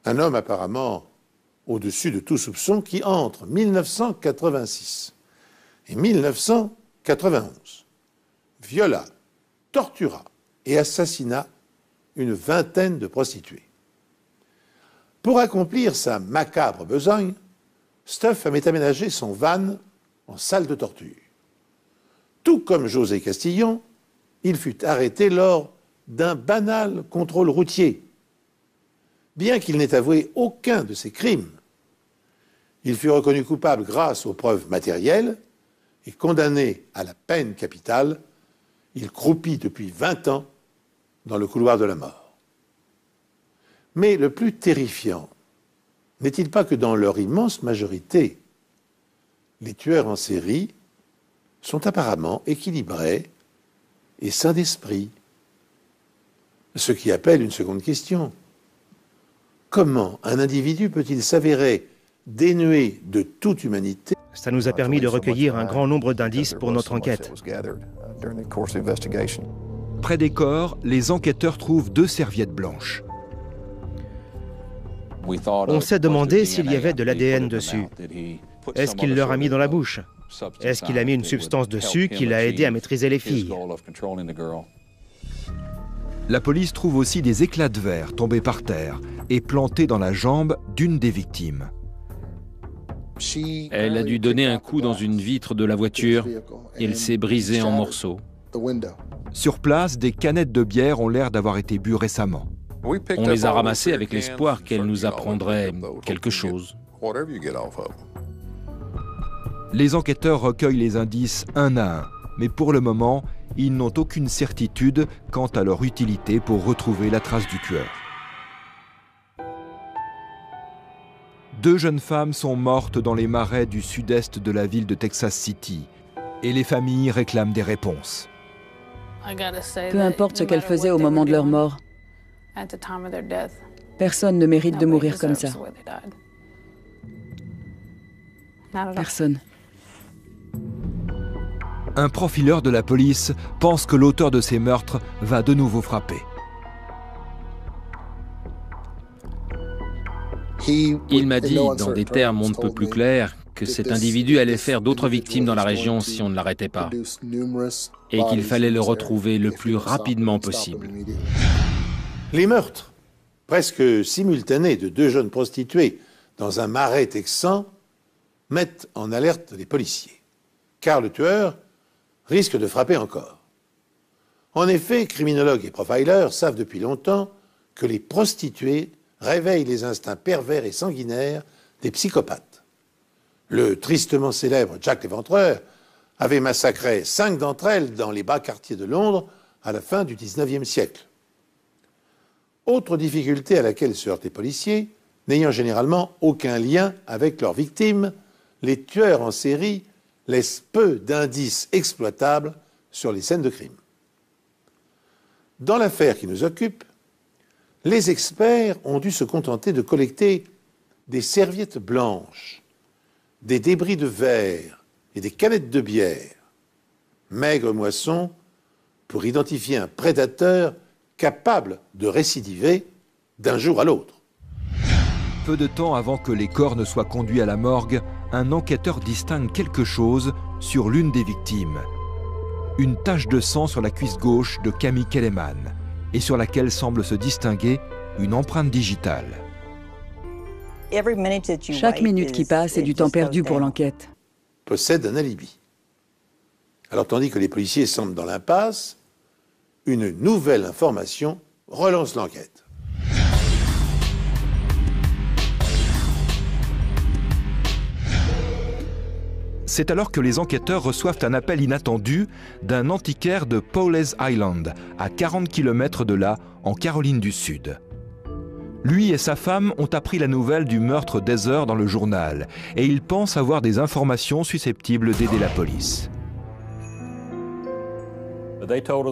un homme apparemment au-dessus de tout soupçon qui, entre 1986 et 1991, viola, tortura et assassina une vingtaine de prostituées. Pour accomplir sa macabre besogne, Stuff avait aménagé son van en salle de torture. Tout comme José Castillon, il fut arrêté lors d'un banal contrôle routier. Bien qu'il n'ait avoué aucun de ses crimes, il fut reconnu coupable grâce aux preuves matérielles et condamné à la peine capitale. Il croupit depuis 20 ans dans le couloir de la mort. Mais le plus terrifiant, n'est-il pas que dans leur immense majorité, les tueurs en série sont apparemment équilibrés et sains d'esprit? Ce qui appelle une seconde question. Comment un individu peut-il s'avérer dénué de toute humanité? Ça nous a permis de recueillir un grand nombre d'indices pour notre enquête. Près des corps, les enquêteurs trouvent 2 serviettes blanches. On s'est demandé s'il y avait de l'ADN dessus. Est-ce qu'il leur a mis dans la bouche? Est-ce qu'il a mis une substance dessus qui l'a aidé à maîtriser les filles? La police trouve aussi des éclats de verre tombés par terre et plantés dans la jambe d'une des victimes. Elle a dû donner un coup dans une vitre de la voiture et elle s'est brisée en morceaux. Sur place, des canettes de bière ont l'air d'avoir été bues récemment. On les a ramassées avec l'espoir qu'elle nous apprendrait quelque chose. Les enquêteurs recueillent les indices un à un, mais pour le moment, ils n'ont aucune certitude quant à leur utilité pour retrouver la trace du tueur. 2 jeunes femmes sont mortes dans les marais du sud-est de la ville de Texas City et les familles réclament des réponses. Peu importe ce qu'elles faisaient au moment de leur mort, personne ne mérite de mourir comme ça. Personne. Un profileur de la police pense que l'auteur de ces meurtres va de nouveau frapper. Il m'a dit, dans des termes on ne peut plus clairs, que cet individu allait faire d'autres victimes dans la région si on ne l'arrêtait pas, et qu'il fallait le retrouver le plus rapidement possible. Les meurtres, presque simultanés de 2 jeunes prostituées dans un marais texan, mettent en alerte les policiers, car le tueur risque de frapper encore. En effet, criminologues et profilers savent depuis longtemps que les prostituées réveillent les instincts pervers et sanguinaires des psychopathes. Le tristement célèbre Jack l'Éventreur avait massacré 5 d'entre elles dans les bas quartiers de Londres à la fin du XIXe siècle. Autre difficulté à laquelle se heurtent les policiers, n'ayant généralement aucun lien avec leurs victimes, les tueurs en série laissent peu d'indices exploitables sur les scènes de crime. Dans l'affaire qui nous occupe, les experts ont dû se contenter de collecter des serviettes blanches, des débris de verre et des canettes de bière. Maigre moisson pour identifier un prédateur capable de récidiver d'un jour à l'autre. Peu de temps avant que les corps ne soient conduits à la morgue, un enquêteur distingue quelque chose sur l'une des victimes. Une tache de sang sur la cuisse gauche de Camille Kelleman, et sur laquelle semble se distinguer une empreinte digitale. Chaque minute qui passe est du temps perdu pour l'enquête. Possède un alibi. Alors tandis que les policiers semblent dans l'impasse, une nouvelle information relance l'enquête. C'est alors que les enquêteurs reçoivent un appel inattendu d'un antiquaire de Powell's Island, à 40 km de là, en Caroline du Sud. Lui et sa femme ont appris la nouvelle du meurtre d'Heather dans le journal, et ils pensent avoir des informations susceptibles d'aider la police.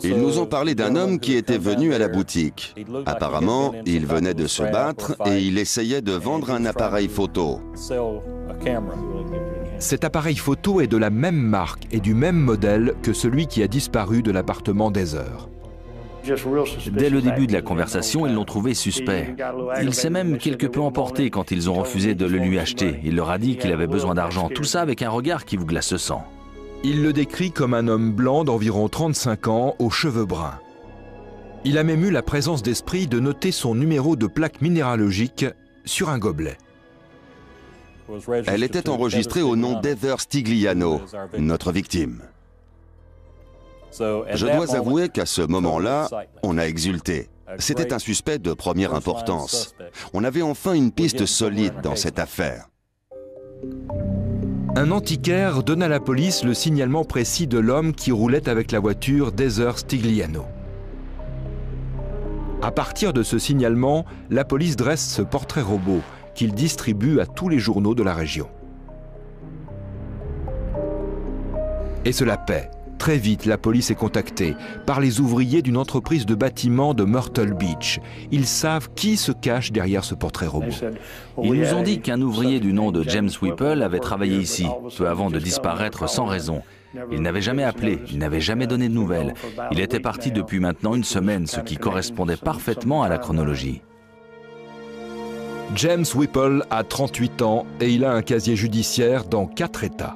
Ils nous ont parlé d'un homme qui était venu à la boutique. Apparemment, il venait de se battre et il essayait de vendre un appareil photo. Cet appareil photo est de la même marque et du même modèle que celui qui a disparu de l'appartement d'Heather. Dès le début de la conversation, ils l'ont trouvé suspect. Il s'est même quelque peu emporté quand ils ont refusé de le lui acheter. Il leur a dit qu'il avait besoin d'argent. Tout ça avec un regard qui vous glace le sang. Il le décrit comme un homme blanc d'environ 35 ans, aux cheveux bruns. Il a même eu la présence d'esprit de noter son numéro de plaque minéralogique sur un gobelet. Elle était enregistrée au nom d'Heather Stigliano, notre victime. Je dois avouer qu'à ce moment-là, on a exulté. C'était un suspect de première importance. On avait enfin une piste solide dans cette affaire. Un antiquaire donne à la police le signalement précis de l'homme qui roulait avec la voiture d'Heather Stigliano. À partir de ce signalement, la police dresse ce portrait robot qu'il distribue à tous les journaux de la région. Et cela paie. Très vite, la police est contactée par les ouvriers d'une entreprise de bâtiment de Myrtle Beach. Ils savent qui se cache derrière ce portrait robot. Ils nous ont dit qu'un ouvrier du nom de James Whipple avait travaillé ici, peu avant de disparaître sans raison. Il n'avait jamais appelé, il n'avait jamais donné de nouvelles. Il était parti depuis maintenant une semaine, ce qui correspondait parfaitement à la chronologie. James Whipple a 38 ans et il a un casier judiciaire dans 4 États.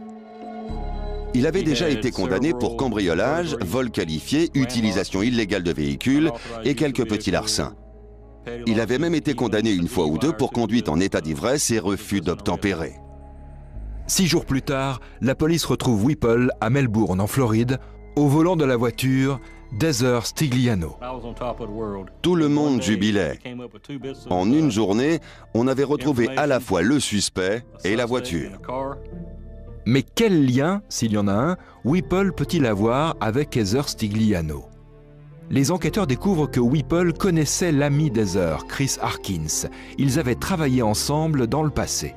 Il avait déjà été condamné pour cambriolage, vol qualifié, utilisation illégale de véhicules et quelques petits larcins. Il avait même été condamné une fois ou deux pour conduite en état d'ivresse et refus d'obtempérer. 6 jours plus tard, la police retrouve Whipple à Melbourne, en Floride, au volant de la voiture d'Heather Stigliano. Tout le monde jubilait. En une journée, on avait retrouvé à la fois le suspect et la voiture. Mais quel lien, s'il y en a un, Whipple peut-il avoir avec Heather Stigliano? Les enquêteurs découvrent que Whipple connaissait l'ami d'Heather, Chris Harkins. Ils avaient travaillé ensemble dans le passé.